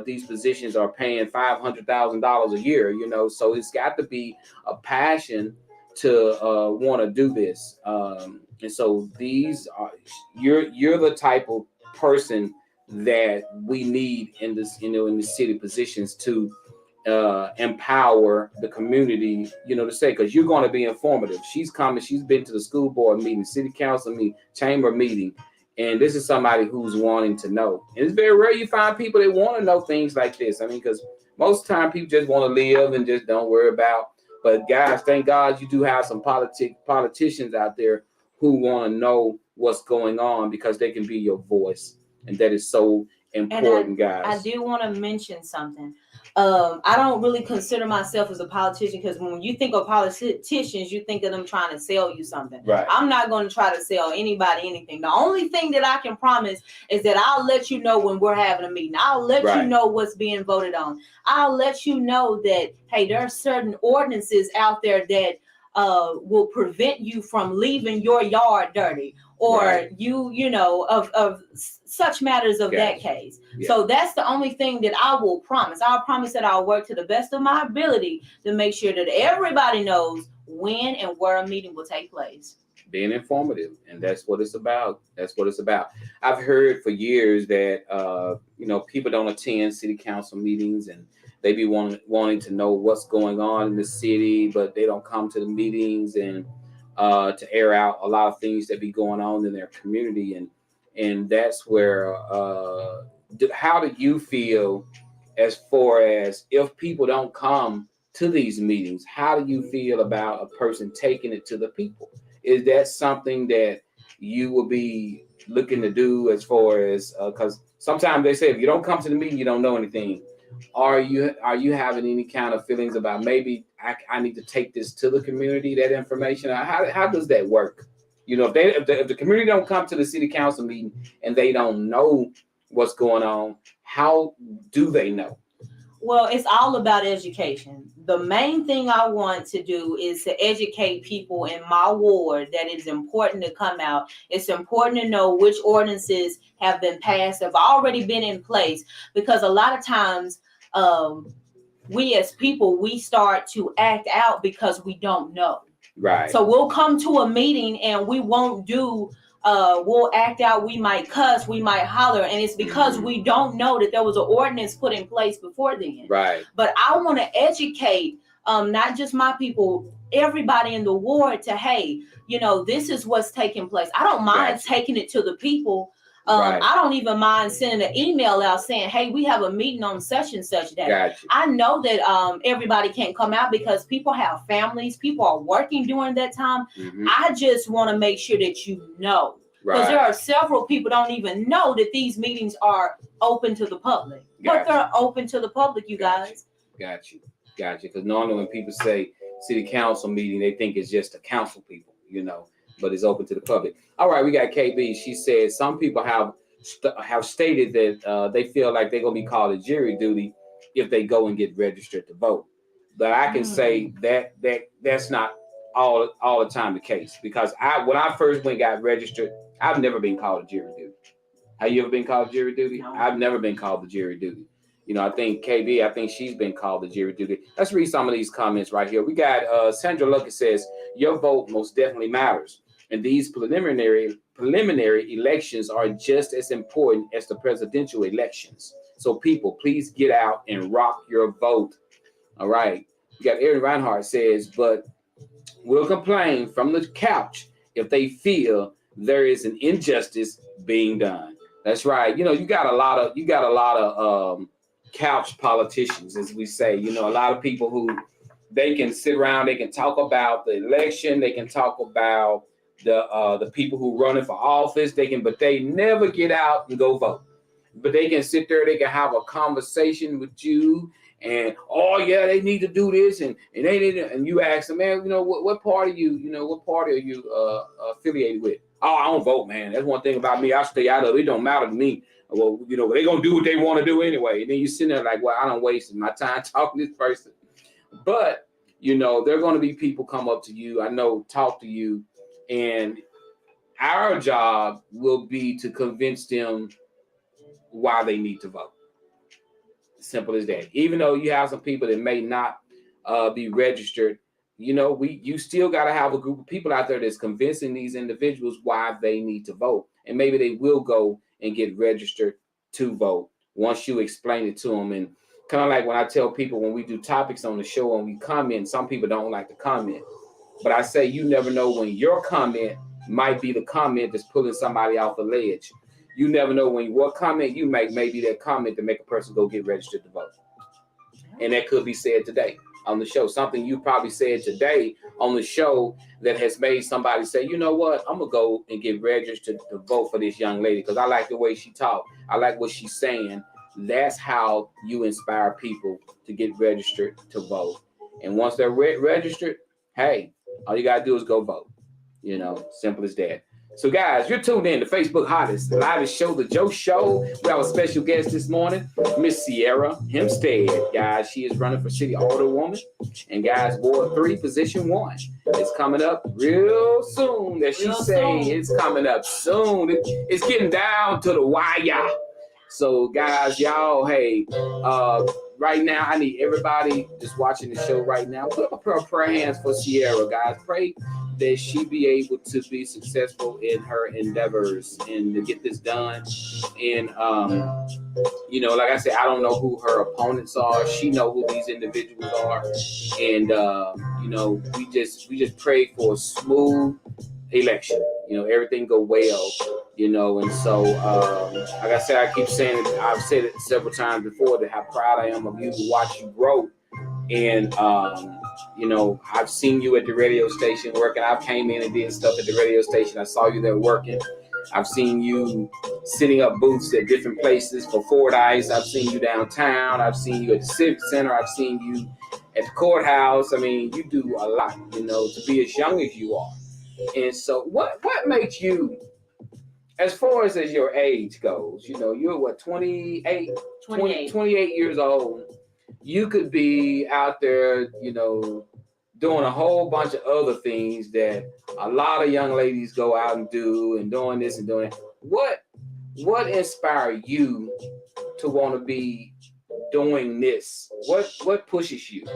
these positions are paying $500,000 a year. So it's got to be a passion to want to do this. And so you're the type of person that we need in this, in the city positions to empower the community, to say, because you're going to be informative. She's been to the school board meeting, city council meeting, chamber meeting, and this is somebody who's wanting to know. And it's very rare you find people that want to know things like this. I mean, because most of the time people just want to live and just don't worry about. But guys, thank God you do have some politicians out there who want to know what's going on, because they can be your voice, and that is so important, guys. I do want to mention something. I don't really consider myself as a politician, because when you think of politicians, you think of them trying to sell you something. Right. I'm not going to try to sell anybody anything. The only thing that I can promise is that I'll let you know when we're having a meeting. I'll let you know what's being voted on. I'll let you know that, hey, there are certain ordinances out there that will prevent you from leaving your yard dirty, or of such matters of that case. Yeah. So that's the only thing that I will promise. I'll promise that I'll work to the best of my ability to make sure that everybody knows when and where a meeting will take place. Being informative, and that's what it's about. I've heard for years that people don't attend city council meetings, and they be wanting to know what's going on in the city, but they don't come to the meetings and to air out a lot of things that be going on in their community. And that's where how do you feel as far as if people don't come to these meetings? How do you feel about a person taking it to the people? Is that something that you will be looking to do, as far as because sometimes they say if you don't come to the meeting, you don't know anything. Are you having any kind of feelings about, maybe I need to take this to the community, that information? How does that work? If the community don't come to the city council meeting and they don't know what's going on, how do they know? Well, it's all about education. The main thing I want to do is to educate people in my ward that it's important to come out. It's important to know which ordinances have been passed, have already been in place, because a lot of times we as people, we start to act out because we don't know. Right. So we'll come to a meeting and we won't do we'll act out, we might cuss, we might holler, and it's because we don't know that there was an ordinance put in place before then. Right. But I want to educate not just my people, everybody in the ward, to, hey, this is what's taking place. I don't mind taking it to the people. I don't even mind sending an email out saying, hey, we have a meeting on such and such day. I know that everybody can't come out because people have families, people are working during that time. Mm-hmm. I just want to make sure that you know. Because there are several people don't even know that these meetings are open to the public. But they're open to the public, you guys. Got you. Because normally when people say city council meeting, they think it's just the council people, but it's open to the public. All right, we got KB. She said some people have stated that they feel like they're going to be called to jury duty if they go and get registered to vote. But I can say that's not all the time the case, because when I first went and got registered, I've never been called to jury duty. Have you ever been called to jury duty? No. I've never been called to jury duty. I think KB, she's been called to jury duty. Let's read some of these comments right here. We got Sandra Lucky says, your vote most definitely matters. And these preliminary elections are just as important as the presidential elections. So people, please get out and rock your vote. All right. We got Erin Reinhardt says, but will complain from the couch if they feel there is an injustice being done. That's right. You got a lot of couch politicians, as we say. A lot of people who they can sit around, they can talk about the election, they can talk about the people who running for office, but they never get out and go vote. But they can sit there, they can have a conversation with you, and they need to do this, and they need to, and you ask them, man, what party are you affiliated with? Oh, I don't vote, man. That's one thing about me. I stay out of it. It don't matter to me. Well, they're going to do what they want to do anyway. And then you sit there like, well, I don't waste my time talking to this person. But, there are going to be people come up to you, I know, talk to you, and our job will be to convince them why they need to vote. Simple as that. Even though you have some people that may not be registered, you still got to have a group of people out there that's convincing these individuals why they need to vote. And maybe they will go and get registered to vote once you explain it to them. And kind of like when I tell people when we do topics on the show and we comment, some people don't like to comment. But I say you never know when your comment might be the comment that's pulling somebody off a ledge. You never know when what comment you make may be that comment to make a person go get registered to vote. And that could be said today on the show. Something you probably said today on the show that has made somebody say, you know what, I'm going to go and get registered to vote for this young lady because I like the way she talks. I like what she's saying. That's how you inspire people to get registered to vote. And once they're registered, hey, all you got to do is go vote. Simple as that. So, guys, you're tuned in to Facebook Hottest, the livest show, The Joe Show. We have a special guest this morning, Miss Sierra Hempstead. Guys, she is running for City Alderwoman. And, guys, Ward 3, Position 1. It's coming up real soon. As she say, it's coming up soon. It's getting down to the wire. So, guys, y'all, hey, right now, I need everybody just watching the show right now. Put up a prayer hands for Sierra, guys. Pray that she be able to be successful in her endeavors and to get this done. And, like I said, I don't know who her opponents are. She know who these individuals are. And, we just pray for a smooth election. Everything go well, and so, like I said, I keep saying it, I've said it several times before, that how proud I am of you to watch you grow. And, I've seen you at the radio station working. I came in and did stuff at the radio station. I saw you there working. I've seen you setting up booths at different places for Fordyce. I've seen you downtown. I've seen you at the Civic Center. I've seen you at the courthouse. I mean, you do a lot, to be as young as you are. And so what makes you, as far as your age goes, you're what, 28? 28 years old. You could be out there, doing a whole bunch of other things that a lot of young ladies go out and do, and doing this and doing that. What inspired you to want to be doing this? What pushes you?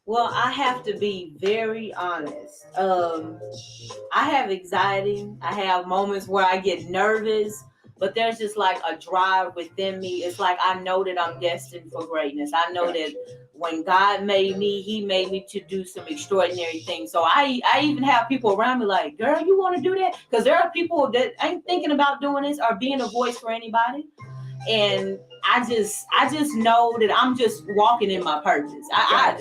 Well, I have to be very honest. I have anxiety. I have moments where I get nervous, but there's just like a drive within me. It's like I know that I'm destined for greatness. I know that when God made me, he made me to do some extraordinary things. So I even have people around me like, girl, you want to do that? Because there are people that ain't thinking about doing this or being a voice for anybody. And I just know that I'm just walking in my purpose.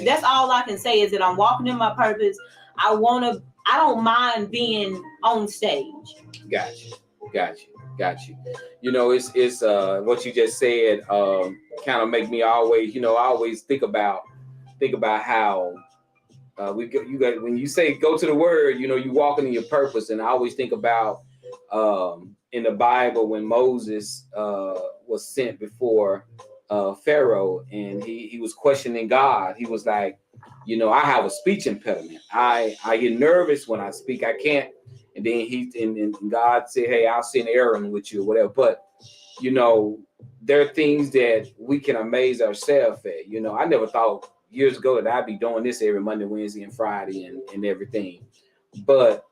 That's all I can say is that I'm walking in my purpose. I don't mind being on stage. Got you. It's what you just said kind of make me always, I always think about how when you say go to the word, you walking in your purpose. And I always think about in the Bible when Moses was sent before Pharaoh, and he was questioning God. He was like, I have a speech impediment. I get nervous when I speak. I can't. And then and God said, hey, I'll send Aaron with you or whatever. But, there are things that we can amaze ourselves at. I never thought years ago that I'd be doing this every Monday, Wednesday, and Friday and everything. But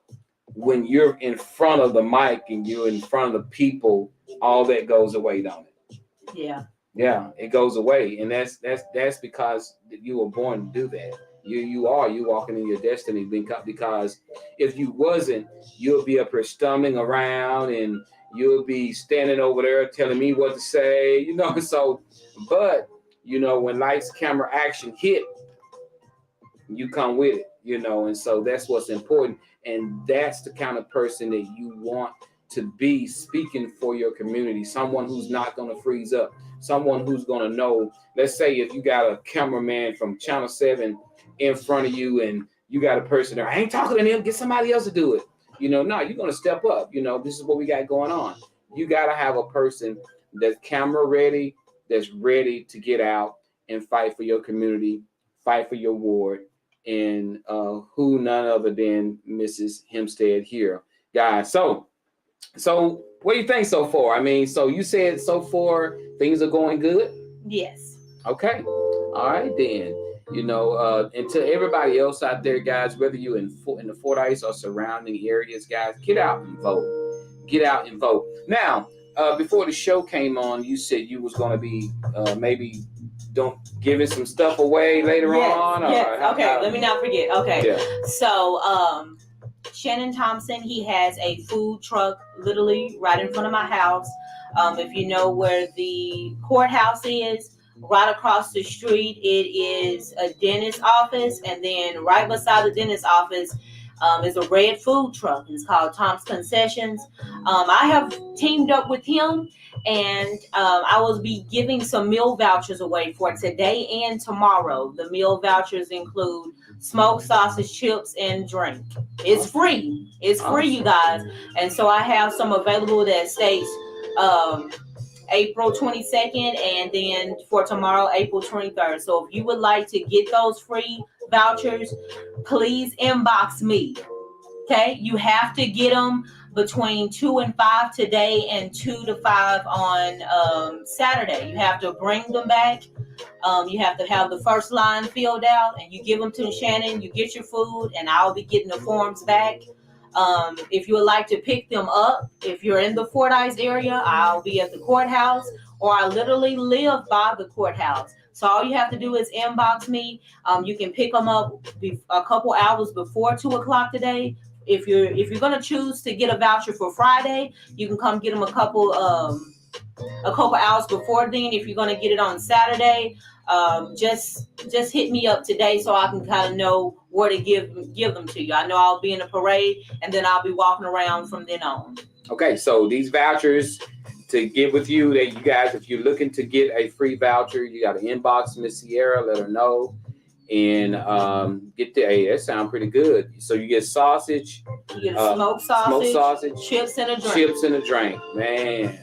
when you're in front of the mic and you're in front of the people, all that goes away, don't it? Yeah, it goes away. And that's because you were born to do that. You walking in your destiny, because if you wasn't, you'll be up here stumbling around and you'll be standing over there telling me what to say, so, but, when lights, camera, action hit, you come with it, and so that's what's important. And that's the kind of person that you want to be speaking for your community, someone who's not going to freeze up, someone who's going to know. Let's say if you got a cameraman from Channel 7 in front of you and you got a person there, I ain't talking to them, get somebody else to do it. No, you're going to step up. This is what we got going on. You got to have a person that's camera ready, that's ready to get out and fight for your community, fight for your ward, and who none other than Mrs. Hempstead here, guys. So what do you think so far? I mean, so you said so far things are going good? Yes. Okay. All right, then. And to everybody else out there, guys, whether you're in the Fordyce or surrounding areas, guys, get out and vote. Get out and vote. Now, before the show came on, you said you was going to be maybe giving some stuff away later on. Yes. Okay. Let me not forget. Okay. Yeah. So, Shannon Thompson, he has a food truck literally right in front of my house. If you know where the courthouse is, right across the street, it is a dentist office, and then right beside the dentist office is a red food truck. It's called Tom's Concessions. I have teamed up with him, and I will be giving some meal vouchers away for today and tomorrow. The meal vouchers include smoked sausage, chips, and drink. It's free. It's free, you guys. And so I have some available that states April 22nd, and then for tomorrow, April 23rd. So if you would like to get those free vouchers, please inbox me. Okay, you have to get them between 2 and 5 today and 2 to 5 on Saturday. You have to bring them back. You have to have the first line filled out, and you give them to Shannon. You get your food, and I'll be getting the forms back. If you would like to pick them up, if you're in the Fordyce area, I'll be at the courthouse, or I literally live by the courthouse. So all you have to do is inbox me. You can pick them up a couple hours before 2 o'clock today. If you're gonna choose to get a voucher for Friday, you can come get them a couple hours before then. If you're gonna get it on Saturday, just hit me up today so I can kind of know where to give them to you. I know I'll be in a parade, and then I'll be walking around from then on. Okay, so these vouchers to get with you, that you guys, if you're looking to get a free voucher, you got to inbox Miss Sierra, let her know, and get the. Hey, that sounds pretty good. So you get sausage, you get smoked sausage, chips and a drink. Man,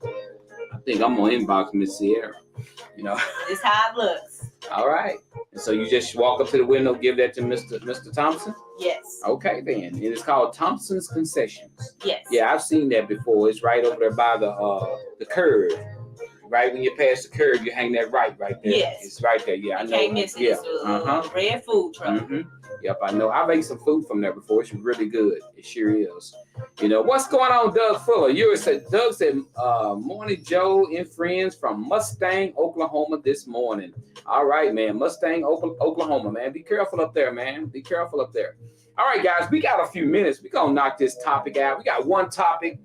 I think I'm gonna inbox Miss Sierra. It's how it looks. All right. And so you just walk up to the window, give that to Mr. Thompson? Yes. Okay, then. And it's called Thompson's Concessions. Yes. Yeah, I've seen that before. It's right over there by the curve. Right when you pass the curve, you hang that right there. Yes. It's right there. Yeah, I know. Can't miss it. Yeah. It's a red food truck. Mm-hmm. Yep, I know. I've ate some food from there before. It's really good. It sure is. What's going on, Doug Fuller? Doug said, morning, Joe and friends from Mustang, Oklahoma this morning. All right, man. Mustang, Oklahoma, man. Be careful up there, man. Be careful up there. All right, guys, we got a few minutes. We're going to knock this topic out. We got one topic.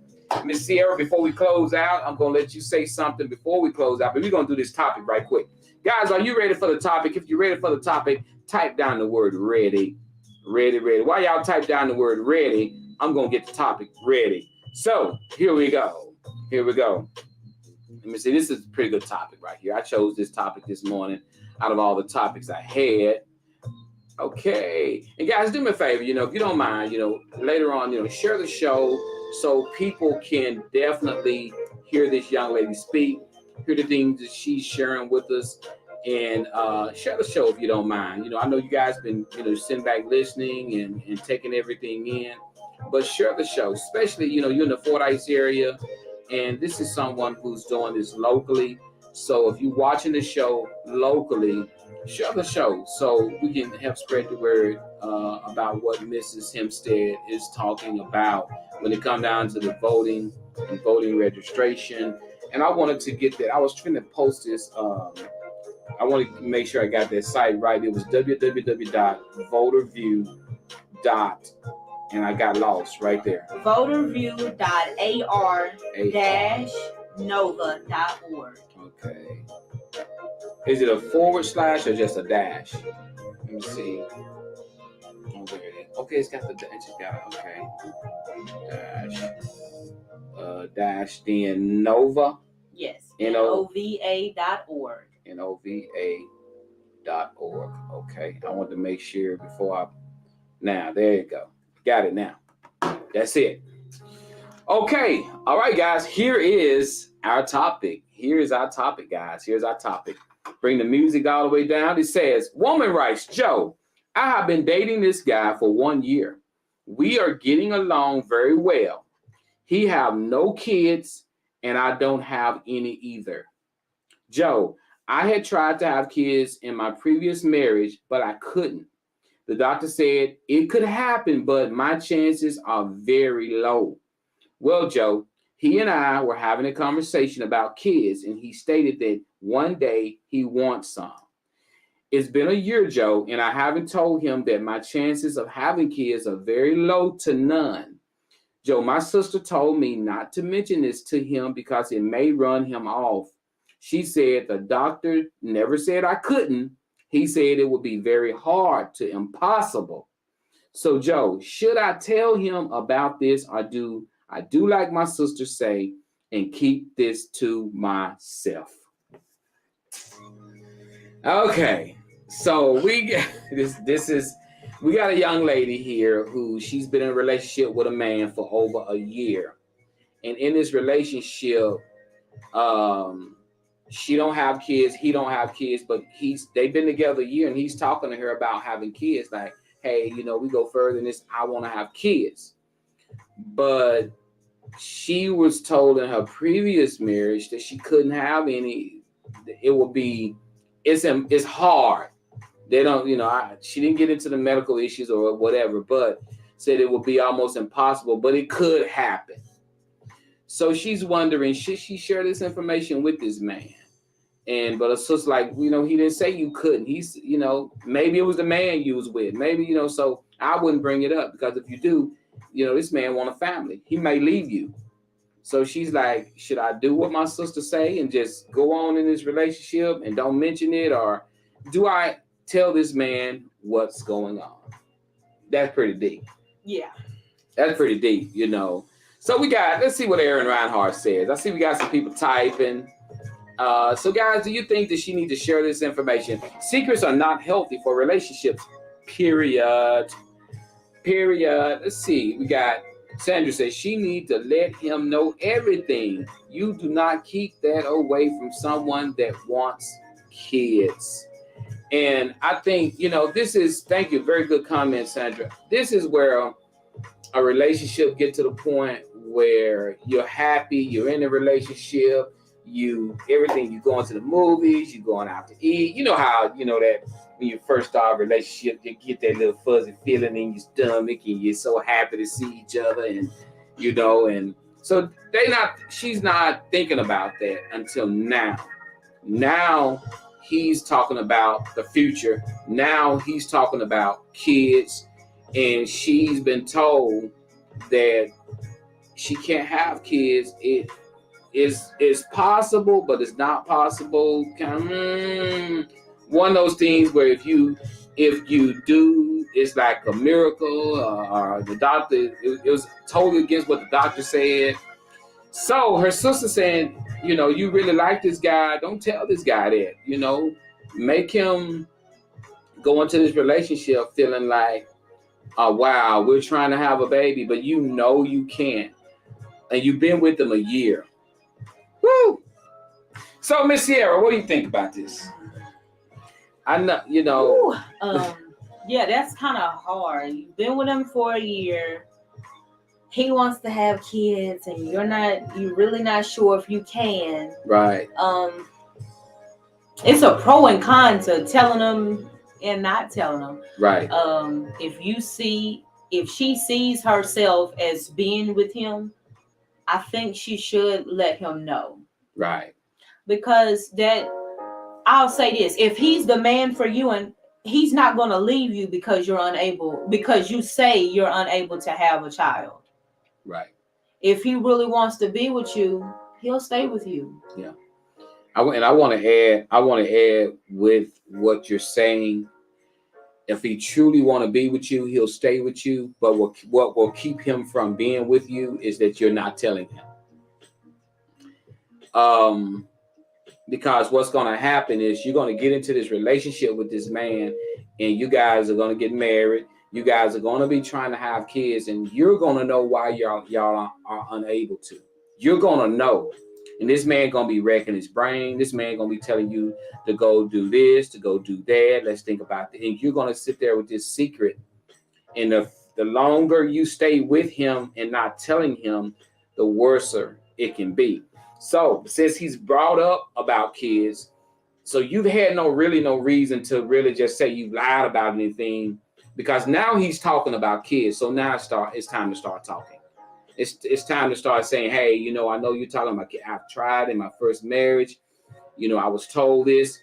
Miss Sierra, before we close out, I'm going to let you say something before we close out, but we're going to do this topic right quick. Guys, are you ready for the topic? If you're ready for the topic, type down the word ready. Ready. While y'all type down the word ready, I'm going to get the topic ready. So, here we go. Let me see. This is a pretty good topic right here. I chose this topic this morning out of all the topics I had. Okay. And guys, do me a favor, if you don't mind, later on, share the show so people can definitely hear this young lady speak, hear the things that she's sharing with us, and share the show if you don't mind. I know you guys been, sitting back listening and taking everything in, but share the show, especially, you're in the Fordyce area, and this is someone who's doing this locally. So if you're watching the show locally, share the show so we can help spread the word about what Mrs. Hempstead is talking about when it comes down to the voting and voting registration. And I wanted to get that. I was trying to post this. I wanted to make sure I got that site right. It was www.voterview. And I got lost right there. Voterview.ar.gov.org. Okay. Is it a / or just a dash? Let me see. Oh, there it is. Okay, it's got the dash. Okay. Dash. Then Nova. Yes. NOVA.org. NOVA.org. Okay. I want to make sure before now, there you go. Got it now. That's it. Okay. All right, guys. Here is our topic. Here's our topic, guys. Here's our topic. Bring the music all the way down. It says, woman writes, Joe, I have been dating this guy for 1 year. We are getting along very well. He have no kids, and I don't have any either. Joe, I had tried to have kids in my previous marriage, but I couldn't. The doctor said it could happen, but my chances are very low. Well, Joe, he and I were having a conversation about kids, and he stated that one day he wants some. It's been a year, Joe, and I haven't told him that my chances of having kids are very low to none. Joe, my sister told me not to mention this to him because it may run him off. She said the doctor never said I couldn't. He said it would be very hard to impossible. So, Joe, should I tell him about this, or do I do like my sister say and keep this to myself? Okay, so we got we got a young lady here who she's been in a relationship with a man for over a year, and in this relationship, she don't have kids, he don't have kids, but they've been together a year, and he's talking to her about having kids. Like, hey, we go further than this. I want to have kids, but she was told in her previous marriage that she couldn't have any. It's hard. They don't, she didn't get into the medical issues or whatever, but said it would be almost impossible, but it could happen. So she's wondering, should she share this information with this man? But it's just like, he didn't say you couldn't. He's, maybe it was the man you was with. Maybe, so I wouldn't bring it up, because if you do, this man want a family. He may leave you. So she's like, should I do what my sister say and just go on in this relationship and don't mention it? Or do I tell this man what's going on? That's pretty deep. Yeah. That's pretty deep, So let's see what Aaron Reinhardt says. I see we got some people typing. So guys, do you think that she needs to share this information? Secrets are not healthy for relationships, period. Let's see. We got Sandra says she needs to let him know everything. You do not keep that away from someone that wants kids. And I think, thank you. Very good comment, Sandra. This is where a relationship get to the point where you're happy, you're in a relationship, you going to the movies, you going out to eat. You know how, that when you first start a relationship, you get that little fuzzy feeling in your stomach and you're so happy to see each other, and so she's not thinking about that until now. Now he's talking about the future. Now he's talking about kids, and she's been told that she can't have kids. It's possible, but it's not possible. One of those things where if you do, it's like a miracle, or the doctor, it was totally against what the doctor said. So her sister saying, you really like this guy, don't tell this guy that, make him go into this relationship feeling like, wow, we're trying to have a baby, but you can't. And you've been with them a year. Woo! So, Miss Sierra, what do you think about this? I know, yeah, that's kind of hard. You've been with him for a year. He wants to have kids, and you're really not sure if you can. Right. It's a pro and con to telling him and not telling him. Right. If she sees herself as being with him, I think she should let him know. Right. Because I'll say this, if he's the man for you, and he's not going to leave you because you say you're unable to have a child. Right. If he really wants to be with you, he'll stay with you. Yeah. I want to add with what you're saying. If he truly want to be with you, he'll stay with you. But what will keep him from being with you is that you're not telling him. Because what's going to happen is you're going to get into this relationship with this man, and you guys are going to get married. You guys are going to be trying to have kids, and you're going to know why y'all are unable to. You're going to know. And this man going to be wrecking his brain. This man going to be telling you to go do this, to go do that. Let's think about it. And you're going to sit there with this secret. And the longer you stay with him and not telling him, the worser it can be. So since he's brought up about kids, so you've had no reason to really just say you lied about anything, because now he's talking about kids. So now it's time to start talking. It's time to start saying, hey, I know you're talking about kids. I've tried in my first marriage. I was told this.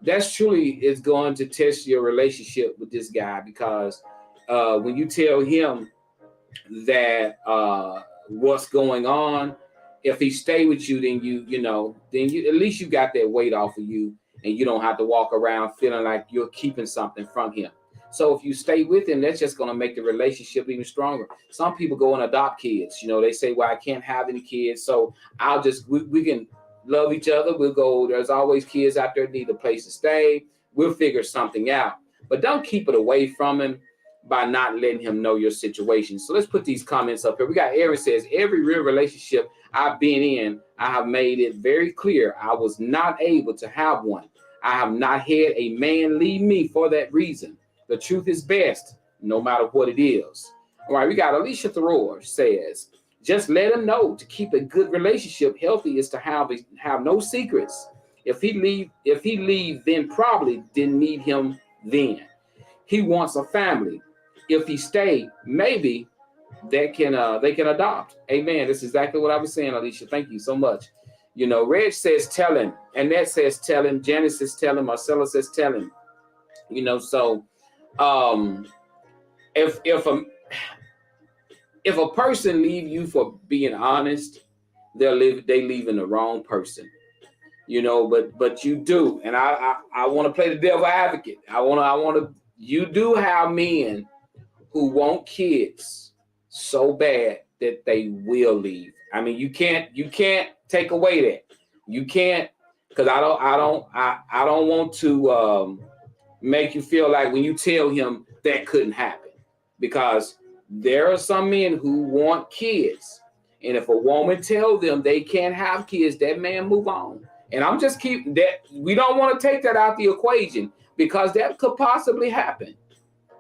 That's truly is going to test your relationship with this guy, because when you tell him that what's going on, if he stay with you, then you at least you got that weight off of you, and you don't have to walk around feeling like you're keeping something from him. So if you stay with him, that's just going to make the relationship even stronger. Some people go and adopt kids. They say, well, I can't have any kids, so we can love each other. We'll go, there's always kids out there need a place to stay. We'll figure something out. But don't keep it away from him by not letting him know your situation. So let's put these comments up here. We got Aaron says, every real relationship I've been in, I have made it very clear I was not able to have one. I have not had a man leave me for that reason. The truth is best, no matter what it is. All right, we got Alicia Thoreau says, just let him know to keep a good relationship healthy is to have no secrets. If he leave, then probably didn't need him then. He wants a family. If he stay, maybe they can adopt. Amen. That's exactly what I was saying, Alicia. Thank you so much. Reg says tell him. Annette says tell him. Janice says tell him. Marcella says tell him. So if a person leave you for being honest, they leaving the wrong person. But you do, and I want to play the devil advocate. You do have men who want kids so bad that they will leave. I mean, you can't take away that. You can't, because I don't want to make you feel like when you tell him that couldn't happen, because there are some men who want kids, and if a woman tells them they can't have kids, that man move on. And I'm just keeping that. We don't want to take that out the equation, because that could possibly happen.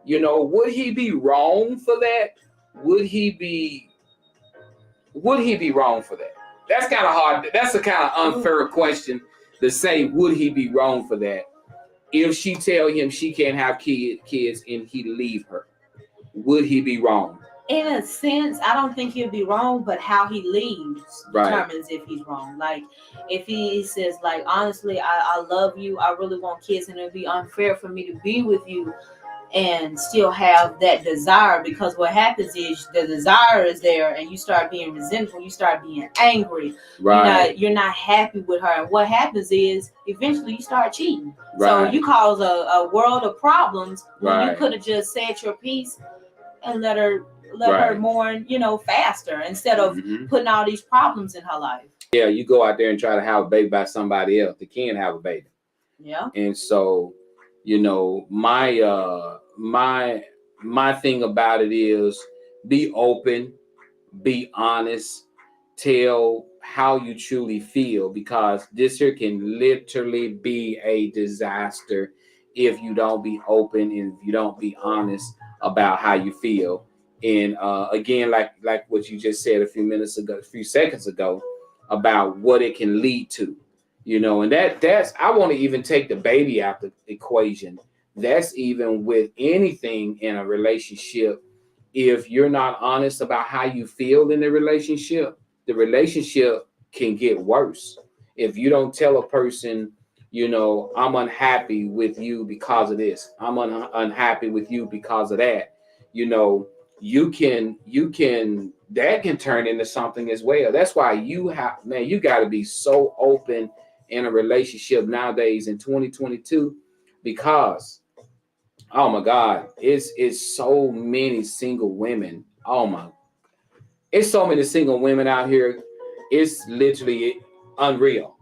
Would he be wrong for that? Would he be wrong for that? That's kind of hard. That's a kind of unfair question to say, would he be wrong for that? If she tell him she can't have kids and he leave her, would he be wrong? In a sense, I don't think he'll be wrong, but how he leaves determines if he's wrong. Like, if he says, like, honestly, I love you, I really want kids, and it'd be unfair for me to be with you and still have that desire, because what happens is the desire is there, and you start being resentful, you start being angry, you're not happy with her, and what happens is eventually you start cheating. So you cause a world of problems when you could have just said your piece and let her mourn, faster, instead of putting all these problems in her life. Yeah, you go out there and try to have a baby by somebody else that can have a baby. Yeah. And so, my thing about it is be open, be honest, tell how you truly feel, because this here can literally be a disaster if you don't be open and if you don't be honest about how you feel. And again, like what you just said a few seconds ago about what it can lead to, and that's, I want to even take the baby out the equation. That's even with anything in a relationship. If you're not honest about how you feel in the relationship can get worse. If you don't tell a person, I'm unhappy with you because of this, I'm unhappy with you because of that, you can that can turn into something as well. That's why you got to be so open in a relationship nowadays in 2022, because oh my God, it's so many single women. It's so many single women out here. It's literally unreal.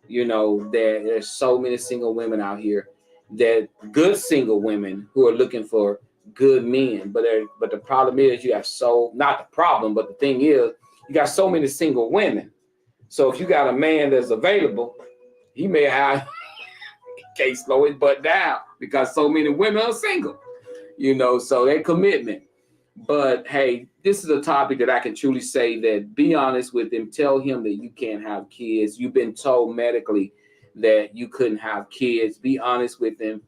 There's so many single women out here, that good single women who are looking for good men. But the problem is you have not the problem, but the thing is you got so many single women. So if you got a man that's available, he may have can't slow his butt down because so many women are single, so their commitment. But hey, this is a topic that I can truly say that be honest with him. Tell him that you can't have kids. You've been told medically that you couldn't have kids. Be honest with him.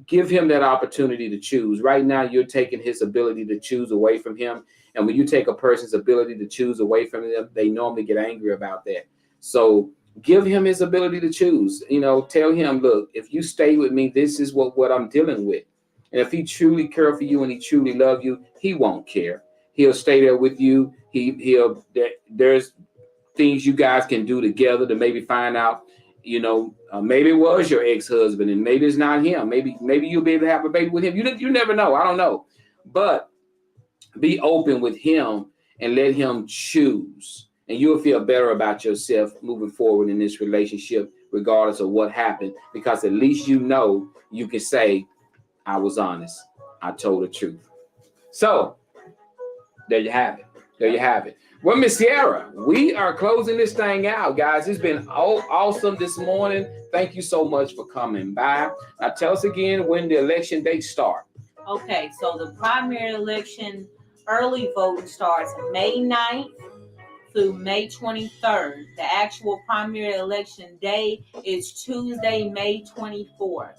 Give him that opportunity to choose. Right now, you're taking his ability to choose away from him. And when you take a person's ability to choose away from them, they normally get angry about that. So give him his ability to choose. Tell him, look, if you stay with me, this is what I'm dealing with. And if he truly cares for you and he truly loves you, he won't care. He'll stay there with you. There's things you guys can do together to maybe find out, maybe it was your ex-husband and maybe it's not him. Maybe you'll be able to have a baby with him. You never know. I don't know. But be open with him and let him choose. And you'll feel better about yourself moving forward in this relationship, regardless of what happened, because at least you can say, I was honest. I told the truth. So there you have it. Well, Miss Sierra, we are closing this thing out, guys. It's been awesome this morning. Thank you so much for coming by. Now tell us again when the election dates start. Okay, so the primary election early voting starts May 9th through May 23rd. The actual primary election day is Tuesday, May 24th.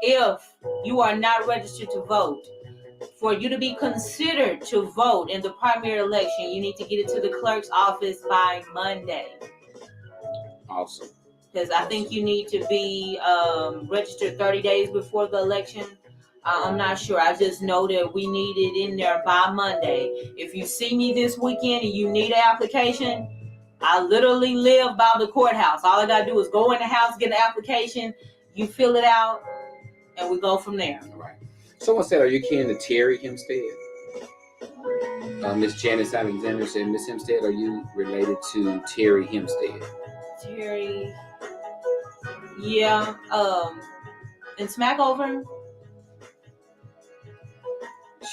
If you are not registered to vote, for you to be considered to vote in the primary election, you need to get it to the clerk's office by Monday. Awesome. Because I think you need to be registered 30 days before the election. I'm not sure. I just know that we need it in there by Monday. If you see me this weekend and you need an application, I literally live by the courthouse. All I got to do is go in the house, get an application, you fill it out, and we go from there. All right. Someone said, are you kin to Terry Hempstead? Miss Janice Alexander said, Miss Hempstead, are you related to Terry Hempstead? Terry, yeah. In Smackover?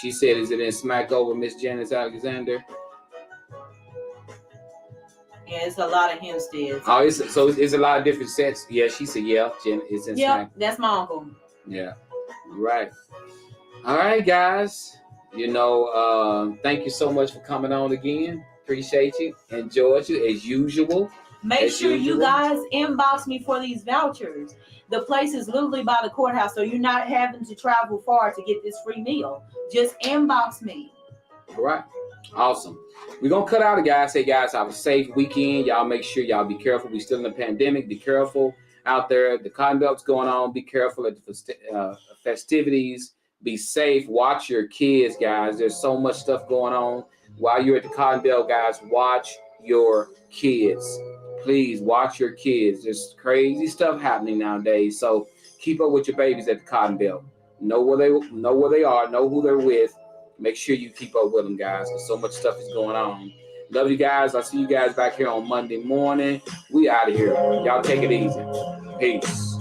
She said, is it in Smackover, Miss Janice Alexander? Yeah, it's a lot of Hempsteads. Oh, it's a lot of different sets. Yeah, she said, yeah, it's in Smack. That's my uncle. Yeah, right. All right, guys. Thank you so much for coming on again. Appreciate you. Enjoyed you as usual. Make sure you guys inbox me for these vouchers. The place is literally by the courthouse, so you're not having to travel far to get this free meal. Just inbox me. All right. Awesome. We're going to cut out, guys. Hey, guys, have a safe weekend. Y'all make sure y'all be careful. We're still in the pandemic. Be careful out there. The Cotton Belt's going on. Be careful at the festivities. Be safe. Watch your kids, guys. There's so much stuff going on. While you're at the Cotton Belt, guys, watch your kids. Please watch your kids. There's crazy stuff happening nowadays. So keep up with your babies at the Cotton Belt. Know where they are. Know who they're with. Make sure you keep up with them, guys, because so much stuff is going on. Love you guys. I'll see you guys back here on Monday morning. We out of here. Y'all take it easy. Peace.